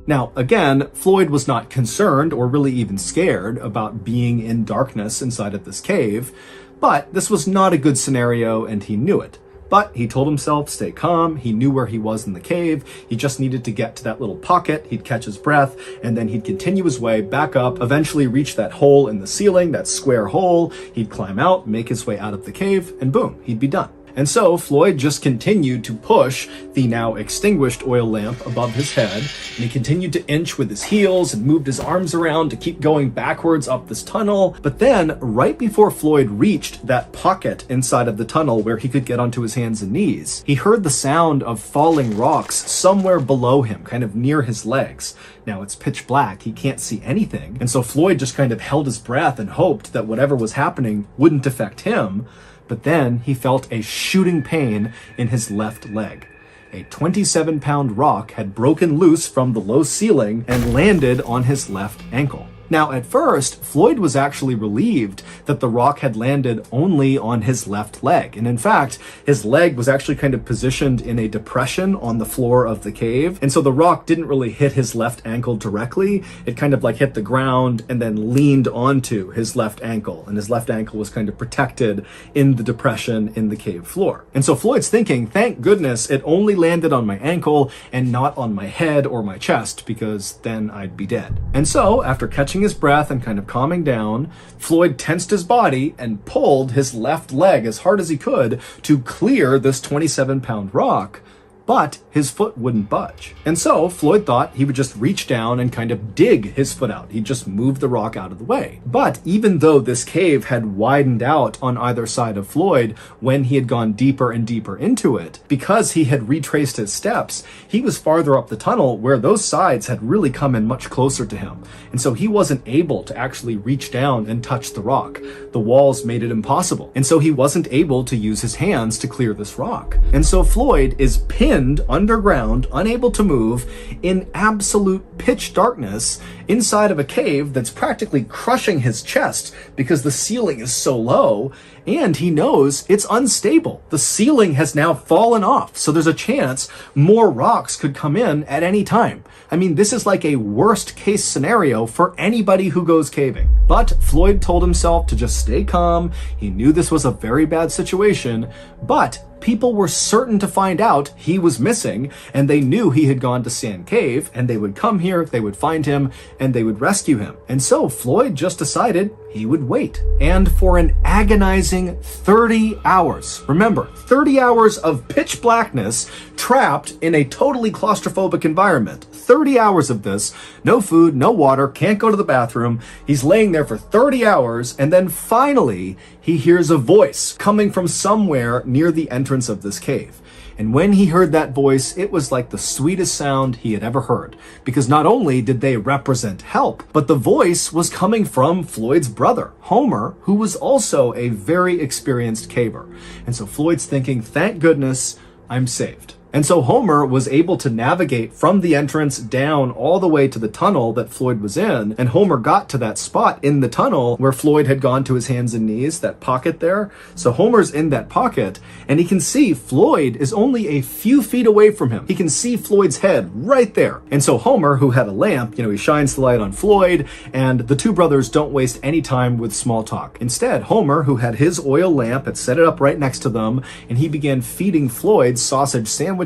Now, again, Floyd was not concerned or really even scared about being in darkness inside of this cave, but this was not a good scenario and he knew it. But he told himself, stay calm. He knew where he was in the cave. He just needed to get to that little pocket. He'd catch his breath, and then he'd continue his way back up, eventually reach that hole in the ceiling, that square hole. He'd climb out, make his way out of the cave, and boom, he'd be done. And so Floyd just continued to push the now extinguished oil lamp above his head, and he continued to inch with his heels and moved his arms around to keep going backwards up this tunnel. But then, right before Floyd reached that pocket inside of the tunnel where he could get onto his hands and knees, he heard the sound of falling rocks somewhere below him, kind of near his legs. Now it's pitch black, he can't see anything, and so Floyd just kind of held his breath and hoped that whatever was happening wouldn't affect him. But then he felt a shooting pain in his left leg. A 27-pound rock had broken loose from the low ceiling and landed on his left ankle. Now, at first, Floyd was actually relieved that the rock had landed only on his left leg. And in fact, his leg was actually kind of positioned in a depression on the floor of the cave. And so the rock didn't really hit his left ankle directly. It kind of like hit the ground and then leaned onto his left ankle. And his left ankle was kind of protected in the depression in the cave floor. And so Floyd's thinking, thank goodness it only landed on my ankle and not on my head or my chest, because then I'd be dead. And so after catching his breath and kind of calming down, Floyd tensed his body and pulled his left leg as hard as he could to clear this 27-pound rock. But his foot wouldn't budge. And so Floyd thought he would just reach down and kind of dig his foot out. He'd just move the rock out of the way. But even though this cave had widened out on either side of Floyd when he had gone deeper and deeper into it, because he had retraced his steps, he was farther up the tunnel where those sides had really come in much closer to him. And so he wasn't able to actually reach down and touch the rock. The walls made it impossible. And so he wasn't able to use his hands to clear this rock. And so Floyd is pinned underground, unable to move, in absolute pitch darkness, inside of a cave that's practically crushing his chest because the ceiling is so low, and he knows it's unstable. The ceiling has now fallen off, so there's a chance more rocks could come in at any time. I mean, this is like a worst case scenario for anybody who goes caving. But Floyd told himself to just stay calm. He knew this was a very bad situation, but people were certain to find out he was missing, and they knew he had gone to Sand Cave, and they would come here, they would find him, and they would rescue him. And so Floyd just decided he would wait. And for an agonizing 30 hours, remember, 30 hours of pitch blackness, trapped in a totally claustrophobic environment. 30 hours of this, no food, no water, can't go to the bathroom. He's laying there for 30 hours, and then finally, he hears a voice coming from somewhere near the entrance of this cave. And when he heard that voice, it was like the sweetest sound he had ever heard, because not only did they represent help, but the voice was coming from Floyd's brother, Homer, who was also a very experienced caver. And so Floyd's thinking, thank goodness, I'm saved. And so Homer was able to navigate from the entrance down all the way to the tunnel that Floyd was in. And Homer got to that spot in the tunnel where Floyd had gone to his hands and knees, that pocket there. So Homer's in that pocket, and he can see Floyd is only a few feet away from him. He can see Floyd's head right there. And so Homer, who had a lamp, he shines the light on Floyd, and the two brothers don't waste any time with small talk. Instead, Homer, who had his oil lamp, had set it up right next to them, and he began feeding Floyd sausage sandwiches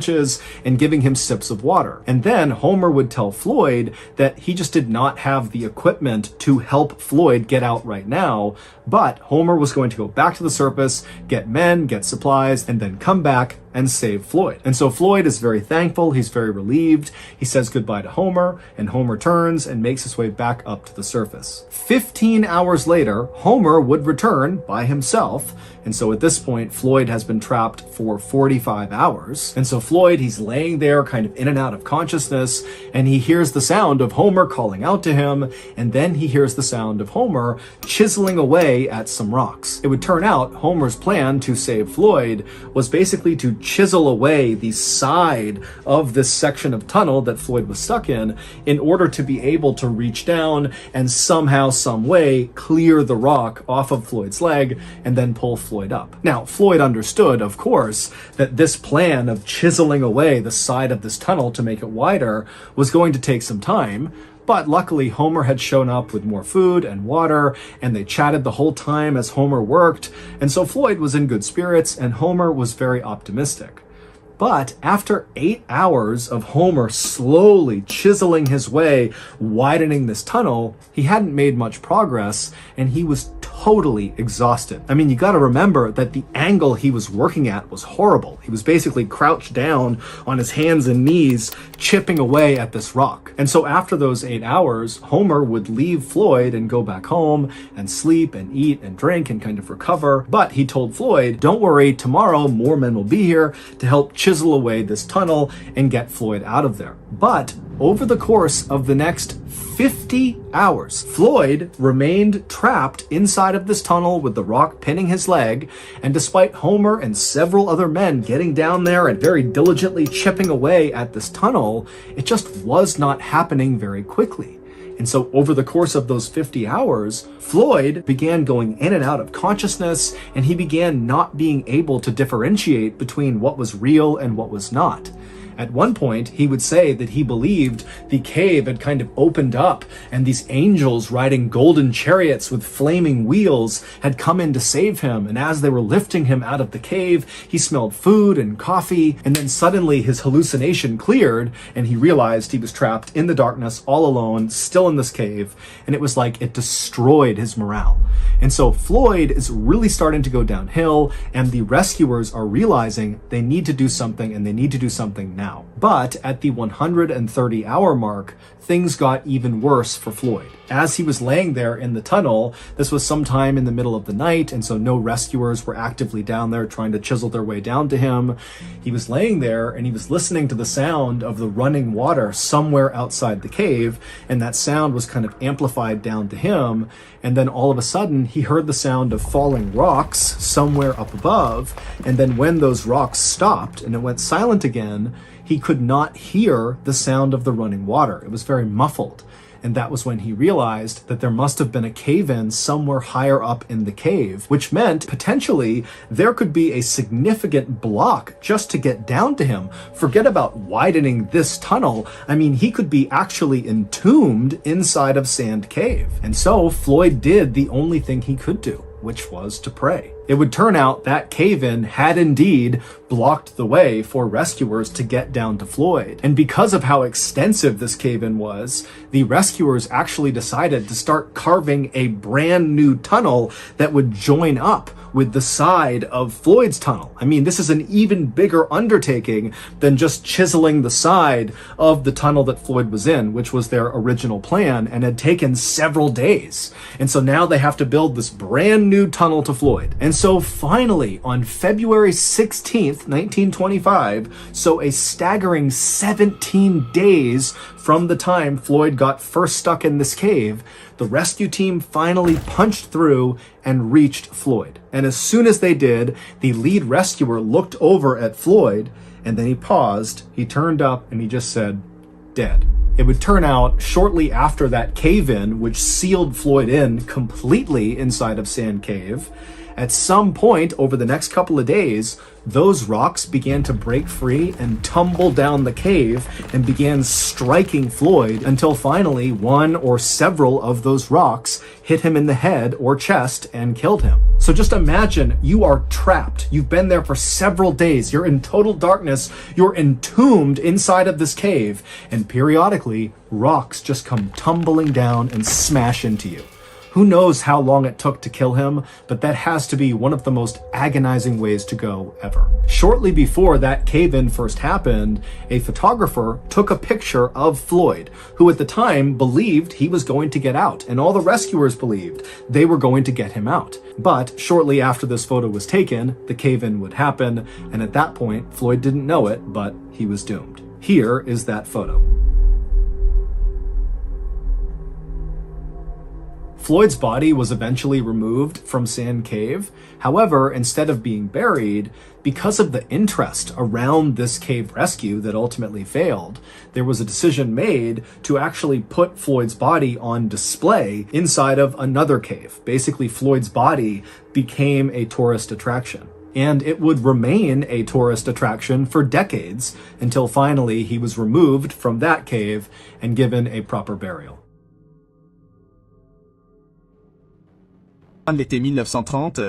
and giving him sips of water. And then Homer would tell Floyd that he just did not have the equipment to help Floyd get out right now, but Homer was going to go back to the surface, get men, get supplies, and then come back and save Floyd. And so Floyd is very thankful, he's very relieved, he says goodbye to Homer, and Homer turns and makes his way back up to the surface. 15 hours later, Homer would return by himself, and so at this point, Floyd has been trapped for 45 hours. And so Floyd, he's laying there kind of in and out of consciousness, and he hears the sound of Homer calling out to him, and then he hears the sound of Homer chiseling away at some rocks. It would turn out Homer's plan to save Floyd was basically to chisel away the side of this section of tunnel that Floyd was stuck in order to be able to reach down and somehow, some way, clear the rock off of Floyd's leg and then pull Floyd up. Now, Floyd understood, of course, that this plan of chiseling away the side of this tunnel to make it wider was going to take some time, But luckily, Homer had shown up with more food and water, and they chatted the whole time as Homer worked, and so Floyd was in good spirits, and Homer was very optimistic. But after 8 hours of Homer slowly chiseling his way, widening this tunnel, he hadn't made much progress, and he was totally exhausted. I mean, you gotta remember that the angle he was working at was horrible. He was basically crouched down on his hands and knees, chipping away at this rock. And so after those 8 hours, Homer would leave Floyd and go back home and sleep and eat and drink and kind of recover. But he told Floyd, don't worry, tomorrow more men will be here to help chisel away this tunnel and get Floyd out of there. But over the course of the next 50 hours, Floyd remained trapped inside of this tunnel with the rock pinning his leg, and despite Homer and several other men getting down there and very diligently chipping away at this tunnel, it just was not happening very quickly. And so over the course of those 50 hours, Floyd began going in and out of consciousness, and he began not being able to differentiate between what was real and what was not. At one point, he would say that he believed the cave had kind of opened up and these angels riding golden chariots with flaming wheels had come in to save him. And as they were lifting him out of the cave, he smelled food and coffee. And then suddenly his hallucination cleared and he realized he was trapped in the darkness all alone, still in this cave. And it was like it destroyed his morale. And so Floyd is really starting to go downhill, and the rescuers are realizing they need to do something, and they need to do something now. But at the 130-hour mark, things got even worse for Floyd. As he was laying there in the tunnel, this was sometime in the middle of the night, and so no rescuers were actively down there trying to chisel their way down to him. He was laying there and he was listening to the sound of the running water somewhere outside the cave, and that sound was kind of amplified down to him. And then all of a sudden, he heard the sound of falling rocks somewhere up above, and then when those rocks stopped and it went silent again, he could not hear the sound of the running water. It was very muffled. And that was when he realized that there must have been a cave-in somewhere higher up in the cave, which meant potentially there could be a significant block just to get down to him. Forget about widening this tunnel. I mean, he could be actually entombed inside of Sand Cave. And so Floyd did the only thing he could do, which was to pray. It would turn out that cave-in had indeed blocked the way for rescuers to get down to Floyd. And because of how extensive this cave-in was, the rescuers actually decided to start carving a brand new tunnel that would join up with the side of Floyd's tunnel. I mean, this is an even bigger undertaking than just chiseling the side of the tunnel that Floyd was in, which was their original plan and had taken several days. And so now they have to build this brand new tunnel to Floyd. And so finally, on February 16th, 1925, so a staggering 17 days from the time Floyd got first stuck in this cave, the rescue team finally punched through and reached Floyd. And as soon as they did, the lead rescuer looked over at Floyd, and then he paused, he turned up, and he just said, "Dead." It would turn out shortly after that cave-in, which sealed Floyd in completely inside of Sand Cave, at some point over the next couple of days, those rocks began to break free and tumble down the cave and began striking Floyd until finally one or several of those rocks hit him in the head or chest and killed him. So just imagine you are trapped. You've been there for several days. You're in total darkness. You're entombed inside of this cave, and periodically rocks just come tumbling down and smash into you. Who knows how long it took to kill him, but that has to be one of the most agonizing ways to go ever. Shortly before that cave-in first happened, a photographer took a picture of Floyd, who at the time believed he was going to get out, and all the rescuers believed they were going to get him out. But shortly after this photo was taken, the cave-in would happen, and at that point, Floyd didn't know it, but he was doomed. Here is that photo. Floyd's body was eventually removed from Sand Cave. However, instead of being buried, because of the interest around this cave rescue that ultimately failed, there was a decision made to actually put Floyd's body on display inside of another cave. Basically, Floyd's body became a tourist attraction. and it would remain a tourist attraction for decades until finally he was removed from that cave and given a proper burial. Fin de l'été 1930,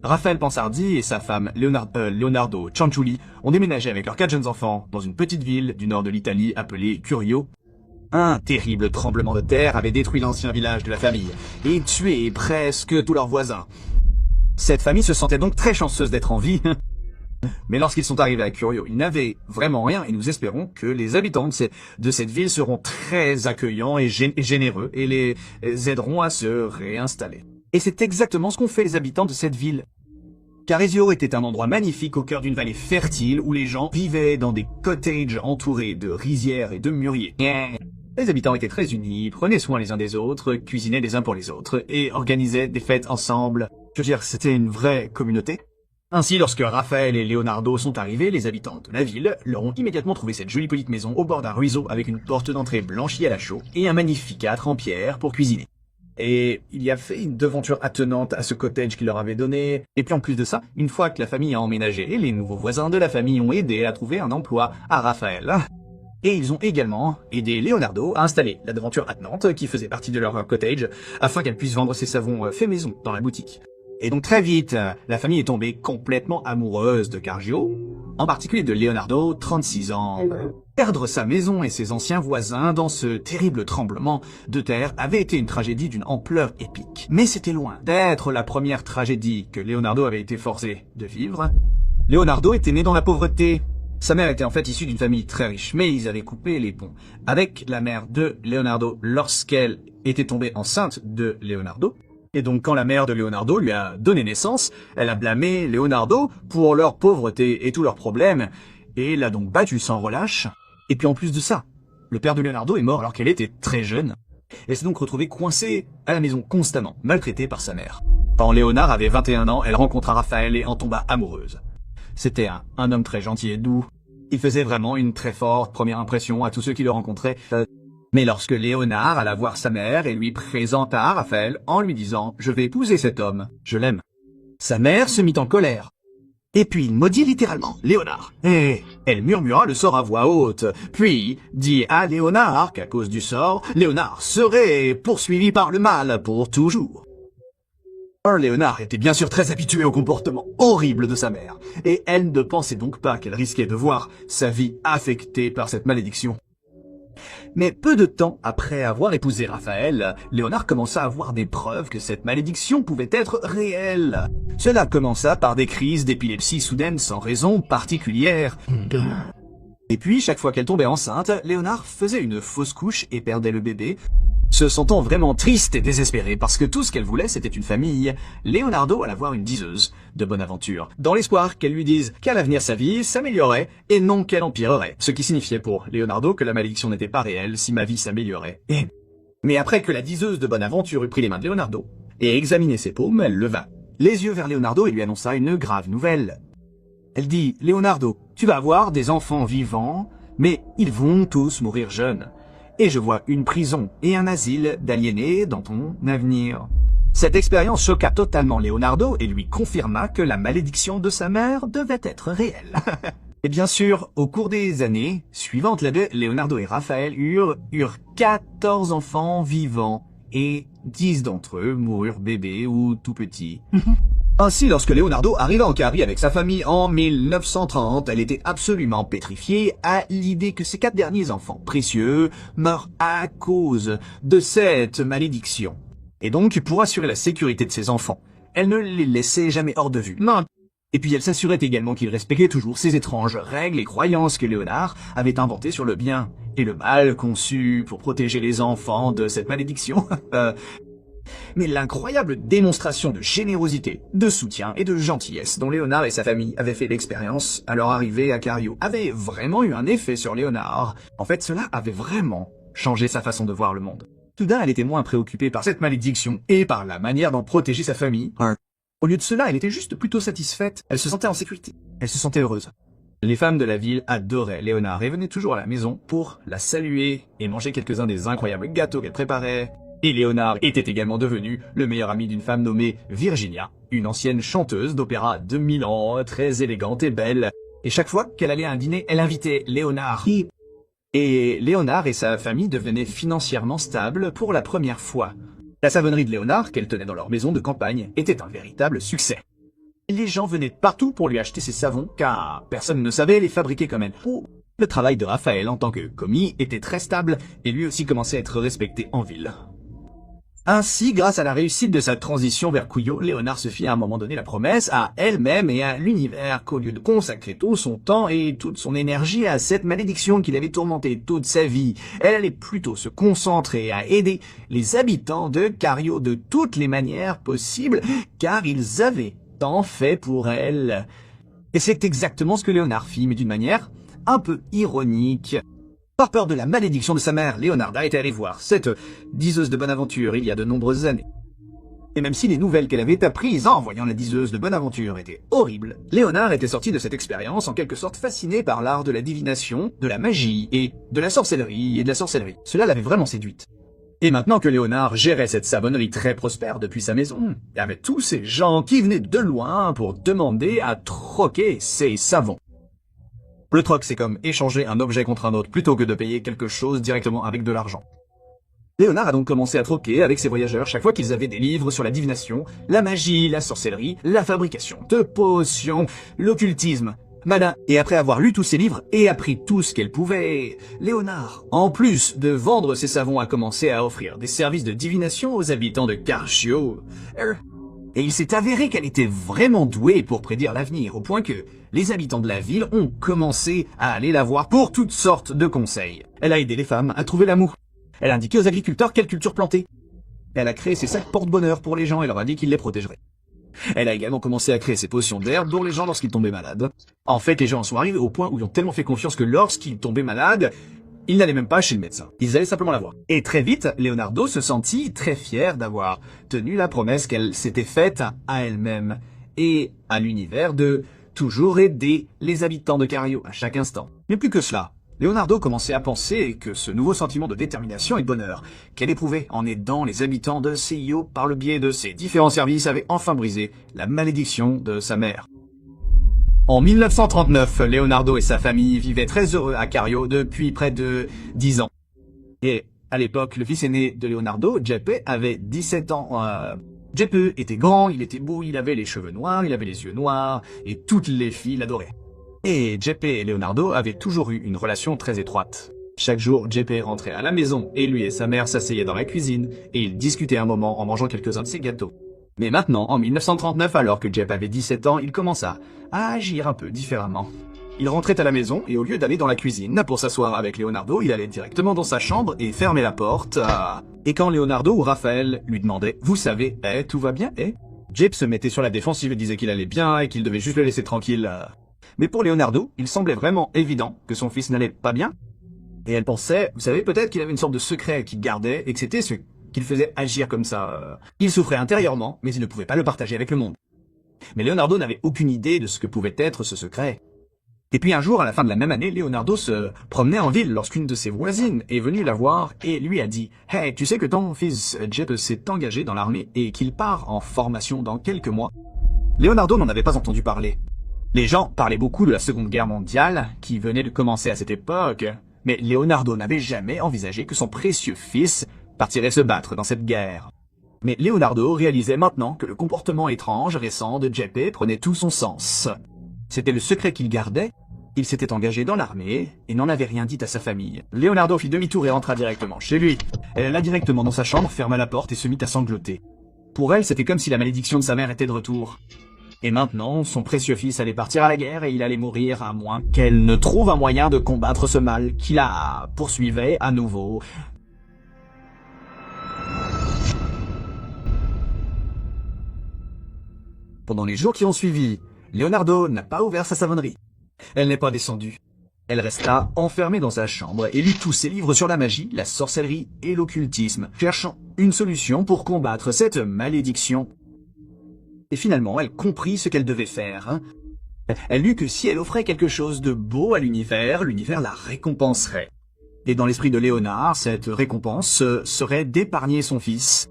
Raphaël Pansardi et sa femme Leonardo Cianciulli ont déménagé avec leurs 4 jeunes enfants dans une petite ville du nord de l'Italie appelée Curio. Un terrible tremblement de terre avait détruit l'ancien village de la famille et tué presque tous leurs voisins. Cette famille se sentait donc très chanceuse d'être en vie. Mais lorsqu'ils sont arrivés à Curio, ils n'avaient vraiment rien et nous espérons que les habitants de cette ville seront très accueillants et généreux et les aideront à se réinstaller. Et c'est exactement ce qu'ont fait les habitants de cette ville. Caresio était un endroit magnifique au cœur d'une vallée fertile où les gens vivaient dans des cottages entourés de rizières et de mûriers. Les habitants étaient très unis, prenaient soin les uns des autres, cuisinaient les uns pour les autres et organisaient des fêtes ensemble. Je veux dire, c'était une vraie communauté. Ainsi, lorsque Raphaël et Leonardo sont arrivés, les habitants de la ville leur ont immédiatement trouvé cette jolie petite maison au bord d'un ruisseau avec une porte d'entrée blanchie à la chaux et un magnifique âtre en pierre pour cuisiner. Et il y a fait une devanture attenante à ce cottage qu'il leur avait donné. Et puis en plus de ça, une fois que la famille a emménagé, les nouveaux voisins de la famille ont aidé à trouver un emploi à Raphaël. Et ils ont également aidé Leonardo à installer la devanture attenante qui faisait partie de leur cottage afin qu'elle puisse vendre ses savons faits maison dans la boutique. Et donc très vite, la famille est tombée complètement amoureuse de Cargio, en particulier de Leonardo, 36 ans. Perdre sa maison et ses anciens voisins dans ce terrible tremblement de terre avait été une tragédie d'une ampleur épique. Mais c'était loin d'être la première tragédie que Leonardo avait été forcé de vivre. Leonardo était né dans la pauvreté. Sa mère était en fait issue d'une famille très riche, mais ils avaient coupé les ponts avec la mère de Leonardo lorsqu'elle était tombée enceinte de Leonardo. Et donc quand la mère de Leonardo lui a donné naissance, elle a blâmé Leonardo pour leur pauvreté et tous leurs problèmes, et l'a donc battu sans relâche. Et puis en plus de ça, le père de Leonardo est mort alors qu'elle était très jeune. Elle s'est donc retrouvée coincée à la maison constamment, maltraitée par sa mère. Quand Léonard avait 21 ans, elle rencontra Raphaël et en tomba amoureuse. C'était un homme très gentil et doux. Il faisait vraiment une très forte première impression à tous ceux qui le rencontraient. Mais lorsque Léonard alla voir sa mère et lui présenta Raphaël en lui disant « Je vais épouser cet homme, je l'aime », sa mère se mit en colère. Et puis il maudit littéralement Léonard. Et elle murmura le sort à voix haute, puis dit à Léonard qu'à cause du sort, Léonard serait poursuivi par le mal pour toujours. Léonard était bien sûr très habitué au comportement horrible de sa mère, et elle ne pensait donc pas qu'elle risquait de voir sa vie affectée par cette malédiction. Mais peu de temps après avoir épousé Raphaël, Léonard commença à avoir des preuves que cette malédiction pouvait être réelle. Cela commença par des crises d'épilepsie soudaines sans raison particulière. Et puis, chaque fois qu'elle tombait enceinte, Léonard faisait une fausse couche et perdait le bébé. Se sentant vraiment triste et désespérée parce que tout ce qu'elle voulait c'était une famille, Leonardo alla voir une diseuse de bonne aventure, dans l'espoir qu'elle lui dise qu'à l'avenir sa vie s'améliorerait et non qu'elle empirerait, ce qui signifiait pour Leonardo que la malédiction n'était pas réelle si ma vie s'améliorait. Mais après que la diseuse de bonne aventure eut pris les mains de Leonardo et examiné ses paumes, elle leva les yeux vers Leonardo et lui annonça une grave nouvelle. Elle dit « Leonardo, tu vas avoir des enfants vivants, mais ils vont tous mourir jeunes. Et je vois une prison et un asile d'aliénés dans ton avenir. » Cette expérience choqua totalement Leonardo et lui confirma que la malédiction de sa mère devait être réelle. Et bien sûr, au cours des années suivantes, Leonardo et Raphaël eurent 14 enfants vivants et 10 d'entre eux moururent bébés ou tout petits. Ainsi, lorsque Leonardo arriva en Carie avec sa famille en 1930, elle était absolument pétrifiée à l'idée que ses 4 derniers enfants précieux meurent à cause de cette malédiction. Et donc, pour assurer la sécurité de ses enfants, elle ne les laissait jamais hors de vue. Non. Et puis elle s'assurait également qu'ils respectaient toujours ces étranges règles et croyances que Léonard avait inventées sur le bien et le mal conçu pour protéger les enfants de cette malédiction. Mais l'incroyable démonstration de générosité, de soutien et de gentillesse dont Léonard et sa famille avaient fait l'expérience à leur arrivée à Cario avait vraiment eu un effet sur Léonard. En fait, cela avait vraiment changé sa façon de voir le monde. Soudain, elle était moins préoccupée par cette malédiction et par la manière d'en protéger sa famille. Au lieu de cela, elle était juste plutôt satisfaite. Elle se sentait en sécurité. Elle se sentait heureuse. Les femmes de la ville adoraient Léonard et venaient toujours à la maison pour la saluer et manger quelques-uns des incroyables gâteaux qu'elle préparait. Et Léonard était également devenu le meilleur ami d'une femme nommée Virginia, une ancienne chanteuse d'opéra de Milan, très élégante et belle. Et chaque fois qu'elle allait à un dîner, elle invitait Léonard. Et Léonard et sa famille devenaient financièrement stables pour la première fois. La savonnerie de Léonard, qu'elle tenait dans leur maison de campagne, était un véritable succès. Les gens venaient de partout pour lui acheter ses savons, car personne ne savait les fabriquer comme elle. Le travail de Raphaël en tant que commis était très stable, et lui aussi commençait à être respecté en ville. Ainsi, grâce à la réussite de sa transition vers Cuyo, Léonard se fit à un moment donné la promesse à elle-même et à l'univers qu'au lieu de consacrer tout son temps et toute son énergie à cette malédiction qui l'avait tourmenté toute sa vie, elle allait plutôt se concentrer à aider les habitants de Cario de toutes les manières possibles, car ils avaient tant fait pour elle. Et c'est exactement ce que Léonard fit, mais d'une manière un peu ironique. Par peur de la malédiction de sa mère, Léonarda était allée voir cette diseuse de bonne aventure il y a de nombreuses années. Et même si les nouvelles qu'elle avait apprises en voyant la diseuse de bonne aventure étaient horribles, Léonard était sorti de cette expérience en quelque sorte fasciné par l'art de la divination, de la magie et de la sorcellerie et de la sorcellerie. Cela l'avait vraiment séduite. Et maintenant que Léonard gérait cette savonnerie très prospère depuis sa maison, il y avait tous ces gens qui venaient de loin pour demander à troquer ses savons. Le troc, c'est comme échanger un objet contre un autre plutôt que de payer quelque chose directement avec de l'argent. Léonard a donc commencé à troquer avec ses voyageurs chaque fois qu'ils avaient des livres sur la divination, la magie, la sorcellerie, la fabrication de potions, l'occultisme. Malin. Et après avoir lu tous ces livres et appris tout ce qu'elle pouvait, Léonard, en plus de vendre ses savons, a commencé à offrir des services de divination aux habitants de Carcio. Et il s'est avéré qu'elle était vraiment douée pour prédire l'avenir, au point que les habitants de la ville ont commencé à aller la voir pour toutes sortes de conseils. Elle a aidé les femmes à trouver l'amour. Elle a indiqué aux agriculteurs quelle culture planter. Elle a créé ses sacs porte-bonheur pour les gens et leur a dit qu'ils les protégeraient. Elle a également commencé à créer ses potions d'herbe pour les gens lorsqu'ils tombaient malades. En fait, les gens en sont arrivés au point où ils ont tellement fait confiance que lorsqu'ils tombaient malades, ils n'allaient même pas chez le médecin. Ils allaient simplement la voir. Et très vite, Leonardo se sentit très fier d'avoir tenu la promesse qu'elle s'était faite à elle-même et à l'univers de toujours aider les habitants de Cario à chaque instant. Mais plus que cela, Leonardo commençait à penser que ce nouveau sentiment de détermination et de bonheur qu'elle éprouvait en aidant les habitants de Seio par le biais de ses différents services avait enfin brisé la malédiction de sa mère. En 1939, Leonardo et sa famille vivaient très heureux à Cario depuis près de 10 ans. Et à l'époque, le fils aîné de Leonardo, Giuseppe, avait 17 ans. Giuseppe était grand, il était beau, il avait les cheveux noirs, il avait les yeux noirs, et toutes les filles l'adoraient. Et Giuseppe et Leonardo avaient toujours eu une relation très étroite. Chaque jour, Giuseppe rentrait à la maison, et lui et sa mère s'asseyaient dans la cuisine, et ils discutaient un moment en mangeant quelques-uns de ses gâteaux. Mais maintenant, en 1939, alors que Giuseppe avait 17 ans, il commença à agir un peu différemment. Il rentrait à la maison, et au lieu d'aller dans la cuisine pour s'asseoir avec Leonardo, il allait directement dans sa chambre et fermait la porte. Et quand Leonardo ou Raphaël lui demandaient « Vous savez, tout va bien, Giuseppe se mettait sur la défensive et disait qu'il allait bien et qu'il devait juste le laisser tranquille. Mais pour Leonardo, il semblait vraiment évident que son fils n'allait pas bien. Et elle pensait, vous savez, peut-être qu'il avait une sorte de secret qu'il gardait et que c'était ce qu'il faisait agir comme ça. Il souffrait intérieurement, mais il ne pouvait pas le partager avec le monde. Mais Leonardo n'avait aucune idée de ce que pouvait être ce secret. Et puis un jour, à la fin de la même année, Leonardo se promenait en ville lorsqu'une de ses voisines est venue la voir et lui a dit « Hey, tu sais que ton fils Giuseppe s'est engagé dans l'armée et qu'il part en formation dans quelques mois ?» Leonardo n'en avait pas entendu parler. Les gens parlaient beaucoup de la Seconde Guerre mondiale, qui venait de commencer à cette époque, mais Leonardo n'avait jamais envisagé que son précieux fils partirait se battre dans cette guerre. Mais Leonardo réalisait maintenant que le comportement étrange récent de Giuseppe prenait tout son sens. C'était le secret qu'il gardait, il s'était engagé dans l'armée et n'en avait rien dit à sa famille. Leonardo fit demi-tour et rentra directement chez lui. Elle alla directement dans sa chambre, ferma la porte et se mit à sangloter. Pour elle, c'était comme si la malédiction de sa mère était de retour. Et maintenant, son précieux fils allait partir à la guerre et il allait mourir à moins qu'elle ne trouve un moyen de combattre ce mal qui la poursuivait à nouveau. Pendant les jours qui ont suivi, Leonardo n'a pas ouvert sa savonnerie. Elle n'est pas descendue. Elle resta enfermée dans sa chambre et lut tous ses livres sur la magie, la sorcellerie et l'occultisme, cherchant une solution pour combattre cette malédiction. Et finalement, elle comprit ce qu'elle devait faire. Elle lut que si elle offrait quelque chose de beau à l'univers, l'univers la récompenserait. Et dans l'esprit de Léonard, cette récompense serait d'épargner son fils.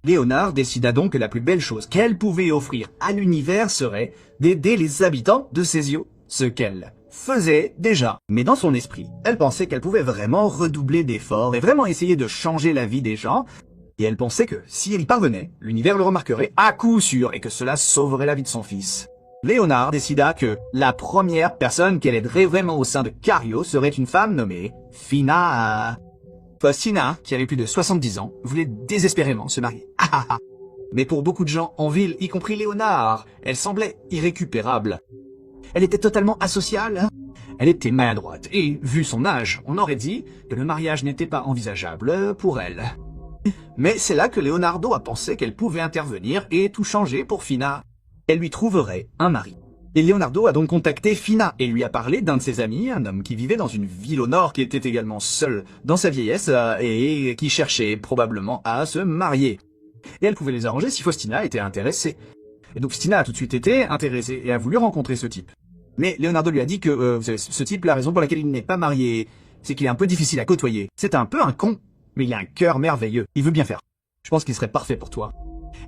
Léonard décida donc que la plus belle chose qu'elle pouvait offrir à l'univers serait d'aider les habitants de Césio, ce qu'elle faisait déjà. Mais dans son esprit, elle pensait qu'elle pouvait vraiment redoubler d'efforts et vraiment essayer de changer la vie des gens. Et elle pensait que si elle y parvenait, l'univers le remarquerait à coup sûr et que cela sauverait la vie de son fils. Léonard décida que la première personne qu'elle aiderait vraiment au sein de Cario serait une femme nommée Fina. Faustina, qui avait plus de 70 ans, voulait désespérément se marier. Mais pour beaucoup de gens en ville, y compris Léonard, elle semblait irrécupérable. Elle était totalement asociale. Elle était maladroite et, vu son âge, on aurait dit que le mariage n'était pas envisageable pour elle. Mais c'est là que Leonardo a pensé qu'elle pouvait intervenir et tout changer pour Fina. Elle lui trouverait un mari. Et Leonardo a donc contacté Fina et lui a parlé d'un de ses amis, un homme qui vivait dans une ville au nord, qui était également seul dans sa vieillesse et qui cherchait probablement à se marier. Et elle pouvait les arranger si Faustina était intéressée. Et donc Faustina a tout de suite été intéressée et a voulu rencontrer ce type. Mais Leonardo lui a dit que vous savez, ce type, la raison pour laquelle il n'est pas marié, c'est qu'il est un peu difficile à côtoyer. C'est un peu un con, mais il a un cœur merveilleux. Il veut bien faire. Je pense qu'il serait parfait pour toi.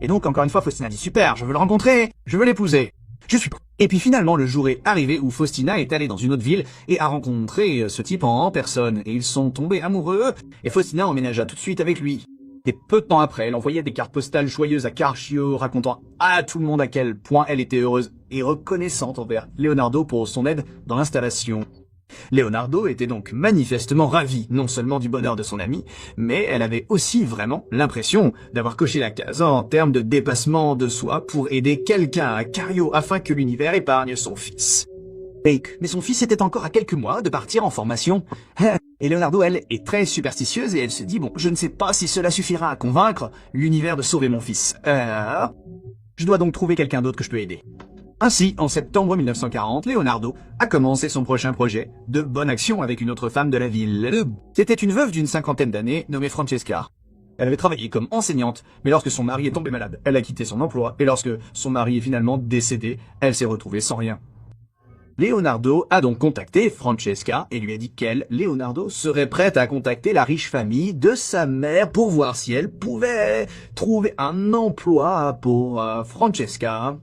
Et donc, encore une fois, Faustina dit, super, je veux le rencontrer, je veux l'épouser. Je suis prêt. Et puis finalement, le jour est arrivé où Faustina est allée dans une autre ville et a rencontré ce type en personne. Et ils sont tombés amoureux, et Faustina emménagea tout de suite avec lui. Et peu de temps après, elle envoyait des cartes postales joyeuses à Carcio, racontant à tout le monde à quel point elle était heureuse et reconnaissante envers Leonardo pour son aide dans l'installation. Leonardo était donc manifestement ravi, non seulement du bonheur de son ami, mais elle avait aussi vraiment l'impression d'avoir coché la case en termes de dépassement de soi pour aider quelqu'un à Cario afin que l'univers épargne son fils. Mais son fils était encore à quelques mois de partir en formation. Et Leonardo, elle, est très superstitieuse et elle se dit, bon, je ne sais pas si cela suffira à convaincre l'univers de sauver mon fils. Je dois donc trouver quelqu'un d'autre que je peux aider. Ainsi, en septembre 1940, Leonardo a commencé son prochain projet de bonne action avec une autre femme de la ville. C'était une veuve d'une 50aine d'années nommée Francesca. Elle avait travaillé comme enseignante, mais lorsque son mari est tombé malade, elle a quitté son emploi, et lorsque son mari est finalement décédé, elle s'est retrouvée sans rien. Leonardo a donc contacté Francesca et lui a dit qu'elle, Leonardo, serait prête à contacter la riche famille de sa mère pour voir si elle pouvait trouver un emploi pour Francesca.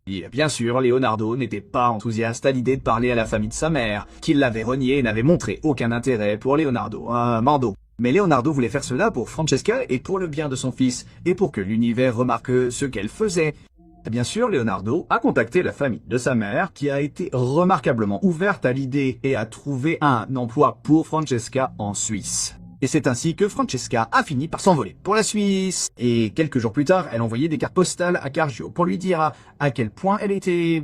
Et bien sûr, Leonardo n'était pas enthousiaste à l'idée de parler à la famille de sa mère, qui l'avait renié et n'avait montré aucun intérêt pour Leonardo, Mando. Mais Leonardo voulait faire cela pour Francesca et pour le bien de son fils, et pour que l'univers remarque ce qu'elle faisait. Bien sûr, Leonardo a contacté la famille de sa mère, qui a été remarquablement ouverte à l'idée et a trouvé un emploi pour Francesca en Suisse. Et c'est ainsi que Francesca a fini par s'envoler pour la Suisse. Et quelques jours plus tard, elle envoyait des cartes postales à Cargio pour lui dire à quel point elle était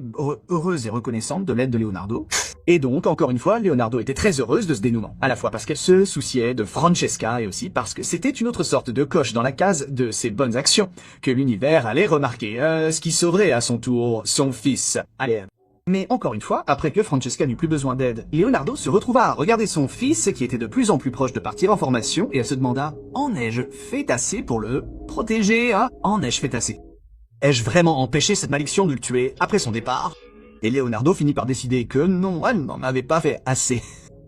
heureuse et reconnaissante de l'aide de Leonardo. Et donc, encore une fois, Leonardo était très heureuse de ce dénouement. À la fois parce qu'elle se souciait de Francesca et aussi parce que c'était une autre sorte de coche dans la case de ses bonnes actions que l'univers allait remarquer, ce qui sauverait à son tour son fils. Allez. Mais encore une fois, après que Francesca n'eut plus besoin d'aide, Leonardo se retrouva à regarder son fils qui était de plus en plus proche de partir en formation et elle se demanda « En ai-je fait assez pour le protéger, hein? En ai-je fait assez? Ai-je vraiment empêché cette malédiction de le tuer après son départ ?» Et Leonardo finit par décider que non, elle n'en avait pas fait assez.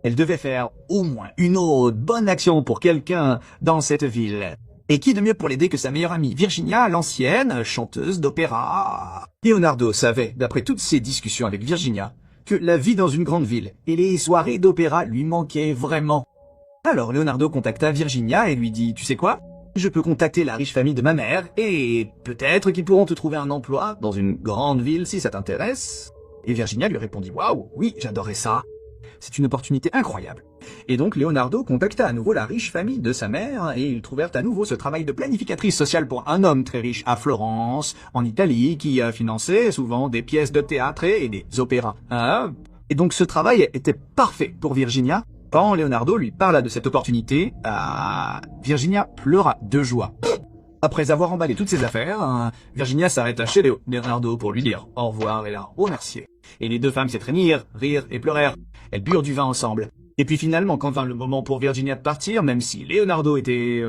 Elle devait faire au moins une autre bonne action pour quelqu'un dans cette ville. Et qui de mieux pour l'aider que sa meilleure amie Virginia, l'ancienne chanteuse d'opéra. Leonardo savait, d'après toutes ses discussions avec Virginia, que la vie dans une grande ville et les soirées d'opéra lui manquaient vraiment. Alors Leonardo contacta Virginia et lui dit « Tu sais quoi ? Je peux contacter la riche famille de ma mère et peut-être qu'ils pourront te trouver un emploi dans une grande ville si ça t'intéresse. » Et Virginia lui répondit « Waouh, oui, j'adorerais ça. C'est une opportunité incroyable. » Et donc Leonardo contacta à nouveau la riche famille de sa mère et ils trouvèrent à nouveau ce travail de planificatrice sociale pour un homme très riche à Florence, en Italie, qui a financé souvent des pièces de théâtre et des opéras. Et donc ce travail était parfait pour Virginia. Quand Leonardo lui parla de cette opportunité, Virginia pleura de joie. Après avoir emballé toutes ses affaires, Virginia s'arrêta chez Leonardo pour lui dire au revoir et la remercier. Et les deux femmes s'étreignirent, rirent et pleurèrent. Elles burent du vin ensemble. Et puis finalement, quand vint le moment pour Virginia de partir, même si Leonardo était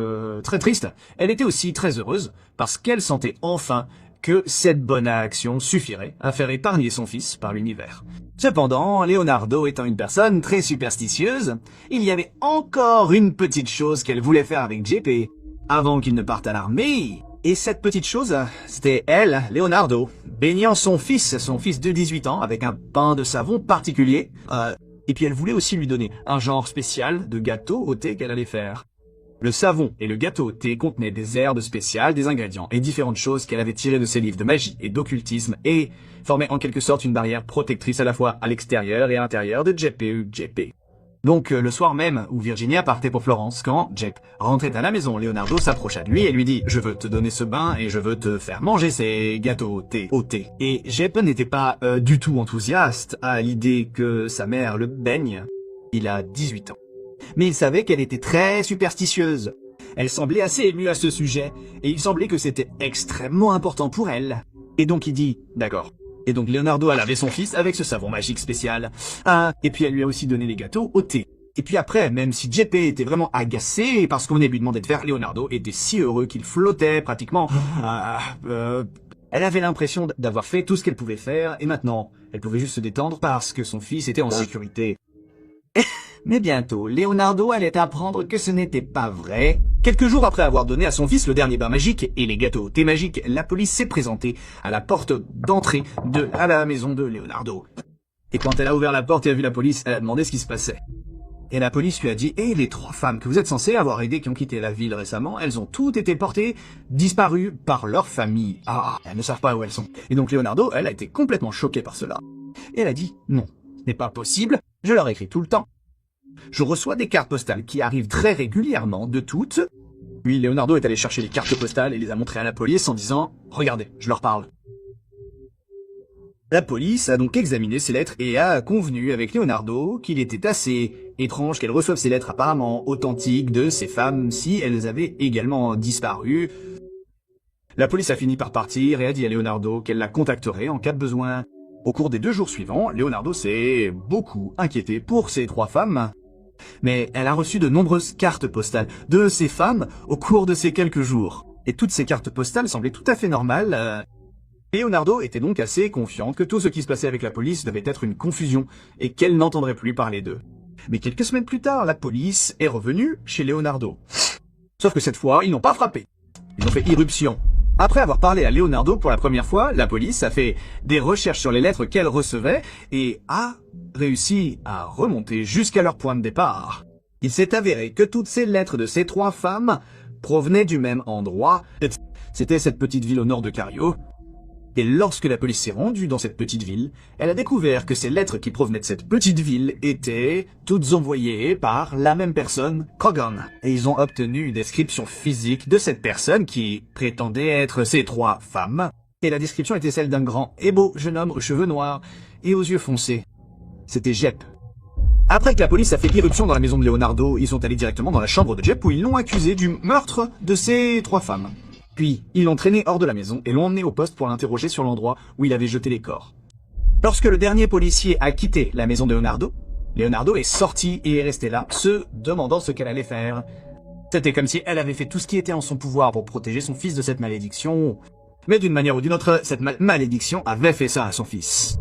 très triste, elle était aussi très heureuse, parce qu'elle sentait enfin que cette bonne action suffirait à faire épargner son fils par l'univers. Cependant, Leonardo étant une personne très superstitieuse, il y avait encore une petite chose qu'elle voulait faire avec JP avant qu'il ne parte à l'armée. Et cette petite chose, c'était elle, Leonardo, baignant son fils de 18 ans, avec un bain de savon particulier. Et puis elle voulait aussi lui donner un genre spécial de gâteau au thé qu'elle allait faire. Le savon et le gâteau au thé contenaient des herbes spéciales, des ingrédients et différentes choses qu'elle avait tirées de ses livres de magie et d'occultisme et formaient en quelque sorte une barrière protectrice à la fois à l'extérieur et à l'intérieur de JP. Donc le soir même où Virginia partait pour Florence, quand Jep rentrait à la maison, Leonardo s'approcha de lui et lui dit « Je veux te donner ce bain et je veux te faire manger ces gâteaux au thé. » Et Jep n'était pas du tout enthousiaste à l'idée que sa mère le baigne. Il a 18 ans. Mais il savait qu'elle était très superstitieuse. Elle semblait assez émue à ce sujet, et il semblait que c'était extrêmement important pour elle. Et donc il dit « D'accord. » Et donc Leonardo a lavé son fils avec ce savon magique spécial. Et puis elle lui a aussi donné les gâteaux au thé. Et puis après, même si JP était vraiment agacé parce qu'on venait lui demander de faire, Leonardo était si heureux qu'il flottait pratiquement. Elle avait l'impression d'avoir fait tout ce qu'elle pouvait faire, et maintenant, elle pouvait juste se détendre parce que son fils était en sécurité. Mais bientôt, Leonardo allait apprendre que ce n'était pas vrai. Quelques jours après avoir donné à son fils le dernier bain magique et les gâteaux au thé magique, la police s'est présentée à la porte d'entrée à la maison de Leonardo. Et quand elle a ouvert la porte et a vu la police, elle a demandé ce qui se passait. Et la police lui a dit « Et les 3 femmes que vous êtes censées avoir aidées qui ont quitté la ville récemment, elles ont toutes été portées disparues par leur famille. Elles ne savent pas où elles sont. » Et donc Leonardo, elle a été complètement choquée par cela. Et elle a dit « Non, ce n'est pas possible, je leur écris tout le temps. Je reçois des cartes postales qui arrivent très régulièrement de toutes. » Puis Leonardo est allé chercher les cartes postales et les a montrées à la police en disant « Regardez, je leur parle. » La police a donc examiné ces lettres et a convenu avec Leonardo qu'il était assez étrange qu'elle reçoive ces lettres apparemment authentiques de ces femmes si elles avaient également disparu. La police a fini par partir et a dit à Leonardo qu'elle la contacterait en cas de besoin. Au cours des 2 jours suivants, Leonardo s'est beaucoup inquiété pour ces 3 femmes. Mais elle a reçu de nombreuses cartes postales de ces femmes au cours de ces quelques jours. Et toutes ces cartes postales semblaient tout à fait normales. Leonardo était donc assez confiant que tout ce qui se passait avec la police devait être une confusion et qu'elle n'entendrait plus parler d'eux. Mais quelques semaines plus tard, la police est revenue chez Leonardo. Sauf que cette fois, ils n'ont pas frappé. Ils ont fait irruption. Après avoir parlé à Leonardo pour la première fois, la police a fait des recherches sur les lettres qu'elle recevait et a réussi à remonter jusqu'à leur point de départ. Il s'est avéré que toutes ces lettres de ces 3 femmes provenaient du même endroit. C'était cette petite ville au nord de Cario. Et lorsque la police s'est rendue dans cette petite ville, elle a découvert que ces lettres qui provenaient de cette petite ville étaient toutes envoyées par la même personne, Kogan. Et ils ont obtenu une description physique de cette personne qui prétendait être ces 3 femmes. Et la description était celle d'un grand et beau jeune homme aux cheveux noirs et aux yeux foncés. C'était Jep. Après que la police a fait irruption dans la maison de Leonardo, ils sont allés directement dans la chambre de Jep où ils l'ont accusé du meurtre de ces 3 femmes. Puis, ils l'ont traîné hors de la maison et l'ont emmené au poste pour l'interroger sur l'endroit où il avait jeté les corps. Lorsque le dernier policier a quitté la maison de Leonardo, Leonardo est sorti et est resté là, se demandant ce qu'elle allait faire. C'était comme si elle avait fait tout ce qui était en son pouvoir pour protéger son fils de cette malédiction. Mais d'une manière ou d'une autre, cette malédiction avait fait ça à son fils.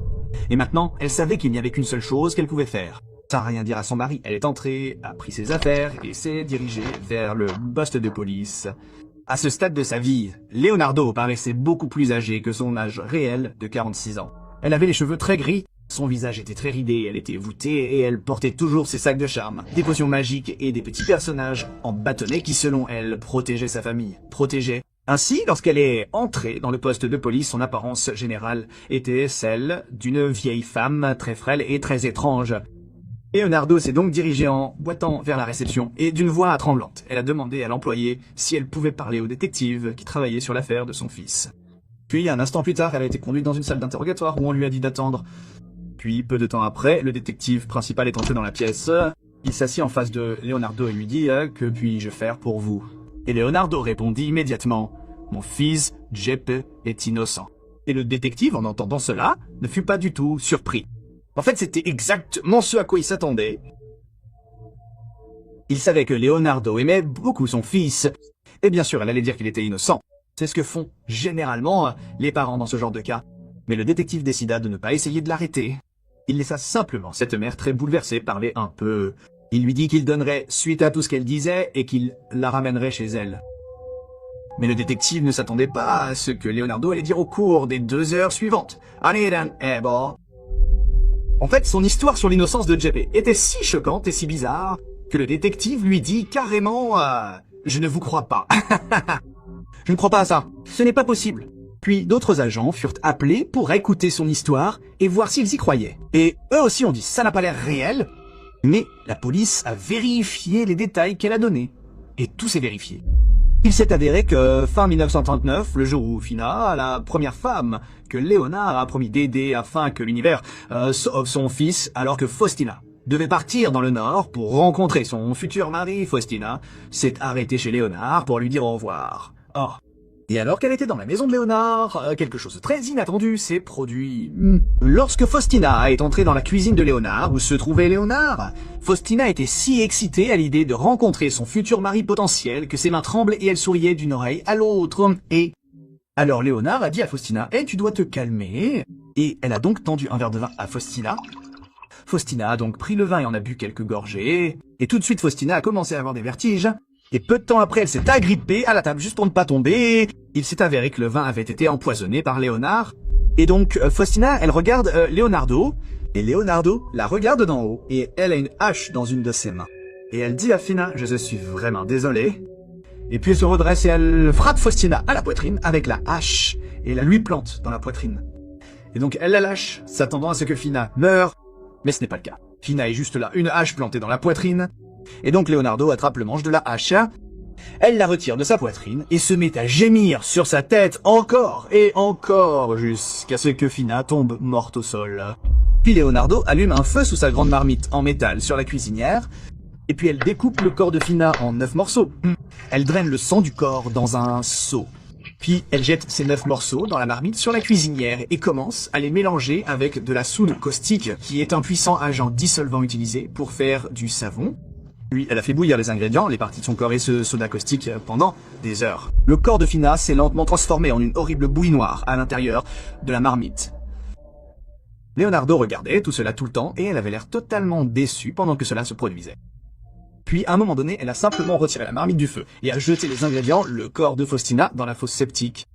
Et maintenant, elle savait qu'il n'y avait qu'une seule chose qu'elle pouvait faire. Sans rien dire à son mari, elle est entrée, a pris ses affaires et s'est dirigée vers le poste de police. À ce stade de sa vie, Leonardo paraissait beaucoup plus âgé que son âge réel de 46 ans. Elle avait les cheveux très gris, son visage était très ridé, elle était voûtée et elle portait toujours ses sacs de charme, des potions magiques et des petits personnages en bâtonnets qui, selon elle, protégeaient sa famille. Ainsi, lorsqu'elle est entrée dans le poste de police, son apparence générale était celle d'une vieille femme très frêle et très étrange. Leonardo s'est donc dirigé en boitant vers la réception, et d'une voix tremblante, elle a demandé à l'employé si elle pouvait parler au détective qui travaillait sur l'affaire de son fils. Puis, un instant plus tard, elle a été conduite dans une salle d'interrogatoire où on lui a dit d'attendre. Puis, peu de temps après, le détective principal est entré dans la pièce. Il s'assit en face de Leonardo et lui dit « Que puis-je faire pour vous ?» Et Leonardo répondit immédiatement « Mon fils, Jeppe, est innocent. » Et le détective, en entendant cela, ne fut pas du tout surpris. En fait, c'était exactement ce à quoi il s'attendait. Il savait que Leonardo aimait beaucoup son fils, et bien sûr, elle allait dire qu'il était innocent. C'est ce que font généralement les parents dans ce genre de cas. Mais le détective décida de ne pas essayer de l'arrêter. Il laissa simplement cette mère très bouleversée parler un peu. Il lui dit qu'il donnerait suite à tout ce qu'elle disait et qu'il la ramènerait chez elle. Mais le détective ne s'attendait pas à ce que Leonardo allait dire au cours des 2 heures suivantes. En fait, son histoire sur l'innocence de Jeppe était si choquante et si bizarre que le détective lui dit carrément je ne vous crois pas. Je ne crois pas à ça. Ce n'est pas possible. » Puis d'autres agents furent appelés pour écouter son histoire et voir s'ils y croyaient. Et eux aussi ont dit « ça n'a pas l'air réel », mais la police a vérifié les détails qu'elle a donnés. Et tout s'est vérifié. Il s'est avéré que fin 1939, le jour où Fina, la première femme que Léonard a promis d'aider afin que l'univers sauve son fils, alors que Faustina devait partir dans le nord pour rencontrer son futur mari, Faustina s'est arrêtée chez Léonard pour lui dire au revoir. Oh. Et alors qu'elle était dans la maison de Léonard, quelque chose de très inattendu s'est produit. Lorsque Faustina est entrée dans la cuisine de Léonard, où se trouvait Léonard, Faustina était si excitée à l'idée de rencontrer son futur mari potentiel que ses mains tremblaient et elle souriait d'une oreille à l'autre. Et alors Léonard a dit à Faustina « tu dois te calmer ». Et elle a donc tendu un verre de vin à Faustina. Faustina a donc pris le vin et en a bu quelques gorgées. Et tout de suite Faustina a commencé à avoir des vertiges. Et peu de temps après, elle s'est agrippée à la table juste pour ne pas tomber. Il s'est avéré que le vin avait été empoisonné par Léonard. Et donc, Faustina, elle regarde Leonardo. Et Leonardo la regarde d'en haut. Et elle a une hache dans une de ses mains. Et elle dit à Fina, je suis vraiment désolée. Et puis elle se redresse et elle frappe Faustina à la poitrine avec la hache. Et la lui plante dans la poitrine. Et donc elle la lâche, s'attendant à ce que Fina meure. Mais ce n'est pas le cas. Fina est juste là, une hache plantée dans la poitrine. Et donc Leonardo attrape le manche de la hache, elle la retire de sa poitrine et se met à gémir sur sa tête encore et encore jusqu'à ce que Fina tombe morte au sol. Puis Leonardo allume un feu sous sa grande marmite en métal sur la cuisinière et puis elle découpe le corps de Fina en 9 morceaux. Elle draine le sang du corps dans un seau. Puis elle jette ces 9 morceaux dans la marmite sur la cuisinière et commence à les mélanger avec de la soude caustique qui est un puissant agent dissolvant utilisé pour faire du savon. Puis elle a fait bouillir les ingrédients, les parties de son corps et ce soda caustique pendant des heures. Le corps de Fina s'est lentement transformé en une horrible bouillie noire à l'intérieur de la marmite. Leonardo regardait tout cela tout le temps et elle avait l'air totalement déçue pendant que cela se produisait. Puis à un moment donné, elle a simplement retiré la marmite du feu et a jeté les ingrédients, le corps de Faustina, dans la fosse septique.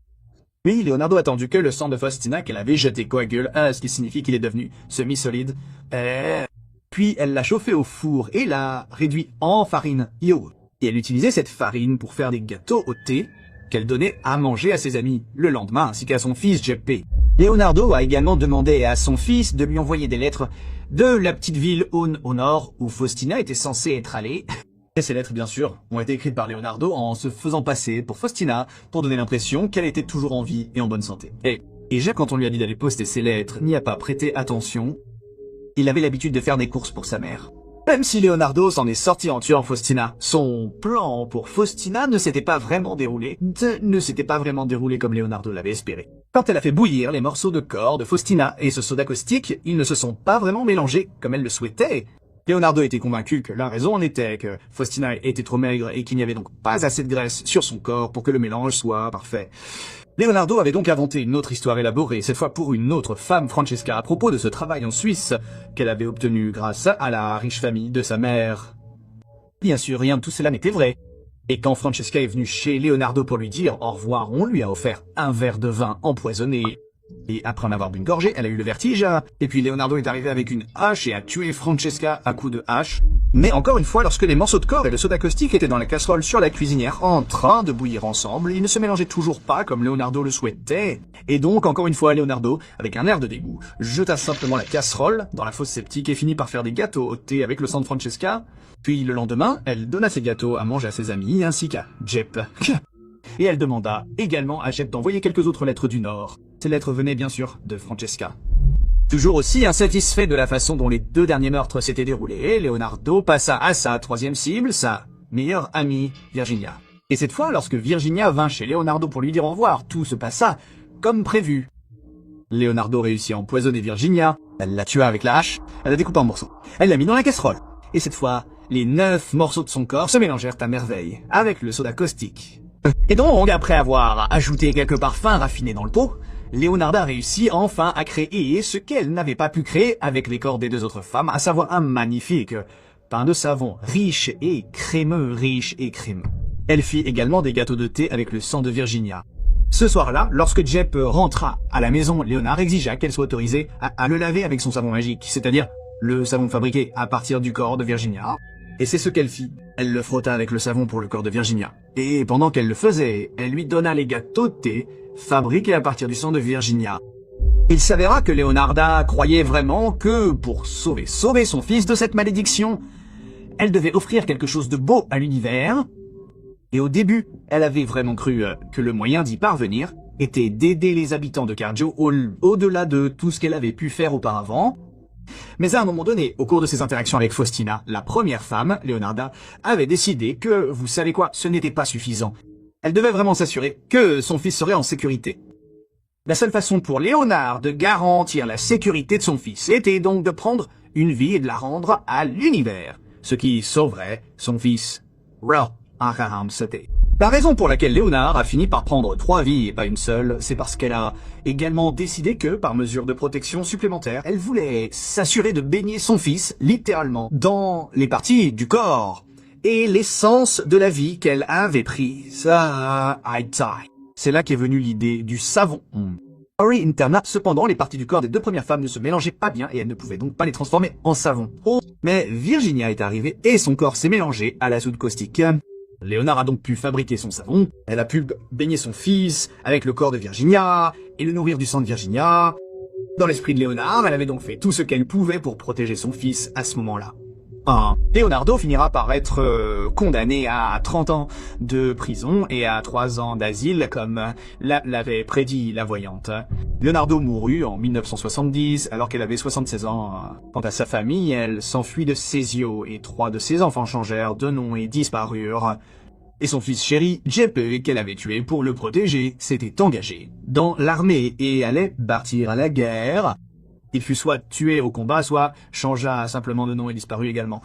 Puis Leonardo a attendu que le sang de Faustina qu'elle avait jeté coagule, ce qui signifie qu'il est devenu semi-solide. Puis elle l'a chauffé au four et l'a réduit en farine. Et elle utilisait cette farine pour faire des gâteaux au thé qu'elle donnait à manger à ses amis le lendemain ainsi qu'à son fils Jeppe. Leonardo a également demandé à son fils de lui envoyer des lettres de la petite ville au nord où Faustina était censée être allée. Et ces lettres, bien sûr, ont été écrites par Leonardo en se faisant passer pour Faustina pour donner l'impression qu'elle était toujours en vie et en bonne santé. Et Jeppe, quand on lui a dit d'aller poster ses lettres, n'y a pas prêté attention. Il avait l'habitude de faire des courses pour sa mère. Même si Leonardo s'en est sorti en tuant Faustina, son plan pour Faustina ne s'était pas vraiment déroulé comme Leonardo l'avait espéré. Quand elle a fait bouillir les morceaux de corps de Faustina et ce soda caustique, ils ne se sont pas vraiment mélangés comme elle le souhaitait. Leonardo était convaincu que la raison en était que Faustina était trop maigre et qu'il n'y avait donc pas assez de graisse sur son corps pour que le mélange soit parfait. Leonardo avait donc inventé une autre histoire élaborée, cette fois pour une autre femme, Francesca, à propos de ce travail en Suisse qu'elle avait obtenu grâce à la riche famille de sa mère. Bien sûr, rien de tout cela n'était vrai. Et quand Francesca est venue chez Leonardo pour lui dire au revoir, on lui a offert un verre de vin empoisonné. Et après en avoir bu une gorgée, elle a eu le vertige. Et puis Leonardo est arrivé avec une hache et a tué Francesca à coups de hache. Mais encore une fois, lorsque les morceaux de corps et le soda caustique étaient dans la casserole sur la cuisinière en train de bouillir ensemble, ils ne se mélangeaient toujours pas comme Leonardo le souhaitait. Et donc, encore une fois, Leonardo, avec un air de dégoût, jeta simplement la casserole dans la fosse septique et finit par faire des gâteaux au thé avec le sang de Francesca. Puis le lendemain, elle donna ses gâteaux à manger à ses amis ainsi qu'à Jeppe. Et elle demanda également à Jeppe d'envoyer quelques autres lettres du Nord. Ces lettres venaient bien sûr de Francesca. Toujours aussi insatisfait de la façon dont les 2 derniers meurtres s'étaient déroulés, Leonardo passa à sa 3e cible, sa meilleure amie, Virginia. Et cette fois, lorsque Virginia vint chez Leonardo pour lui dire au revoir, tout se passa comme prévu. Leonardo réussit à empoisonner Virginia, elle la tua avec la hache, elle la découpa en morceaux, elle l'a mis dans la casserole. Et cette fois, les 9 morceaux de son corps se mélangèrent à merveille, avec le soda caustique. Et donc, après avoir ajouté quelques parfums raffinés dans le pot, Leonarda réussit enfin à créer ce qu'elle n'avait pas pu créer avec les corps des deux autres femmes, à savoir un magnifique pain de savon riche et crémeux, Elle fit également des gâteaux de thé avec le sang de Virginia. Ce soir-là, lorsque Jep rentra à la maison, Léonard exigea qu'elle soit autorisée à le laver avec son savon magique, c'est-à-dire le savon fabriqué à partir du corps de Virginia. Et c'est ce qu'elle fit. Elle le frotta avec le savon pour le corps de Virginia. Et pendant qu'elle le faisait, elle lui donna les gâteaux de thé fabriqués à partir du sang de Virginia. Il s'avéra que Leonarda croyait vraiment que, pour sauver son fils de cette malédiction, elle devait offrir quelque chose de beau à l'univers. Et au début, elle avait vraiment cru que le moyen d'y parvenir était d'aider les habitants de Cardio au-delà de tout ce qu'elle avait pu faire auparavant. Mais à un moment donné, au cours de ses interactions avec Faustina, la première femme, Leonarda, avait décidé que, vous savez quoi, ce n'était pas suffisant. Elle devait vraiment s'assurer que son fils serait en sécurité. La seule façon pour Léonard de garantir la sécurité de son fils était donc de prendre une vie et de la rendre à l'univers, ce qui sauverait son fils. La raison pour laquelle Léonard a fini par prendre 3 vies et pas une seule, c'est parce qu'elle a également décidé que, par mesure de protection supplémentaire, elle voulait s'assurer de baigner son fils, littéralement, dans les parties du corps et l'essence de la vie qu'elle avait prise. C'est là qu'est venue l'idée du savon. Ori interna, cependant, les parties du corps des 2 premières femmes ne se mélangeaient pas bien et elle ne pouvait donc pas les transformer en savon. Mais Virginia est arrivée et son corps s'est mélangé à la soude caustique. Léonard a donc pu fabriquer son savon, elle a pu baigner son fils avec le corps de Virginia et le nourrir du sang de Virginia. Dans l'esprit de Léonard, elle avait donc fait tout ce qu'elle pouvait pour protéger son fils à ce moment-là. Leonardo finira par être condamné à 30 ans de prison et à 3 ans d'asile, comme l'avait prédit la voyante. Leonardo mourut en 1970, alors qu'elle avait 76 ans. Quant à sa famille, elle s'enfuit de Césio, et 3 de ses enfants changèrent de nom et disparurent. Et son fils chéri, Jeppe, qu'elle avait tué pour le protéger, s'était engagé dans l'armée et allait partir à la guerre. Il fut soit tué au combat, soit changea simplement de nom et disparut également.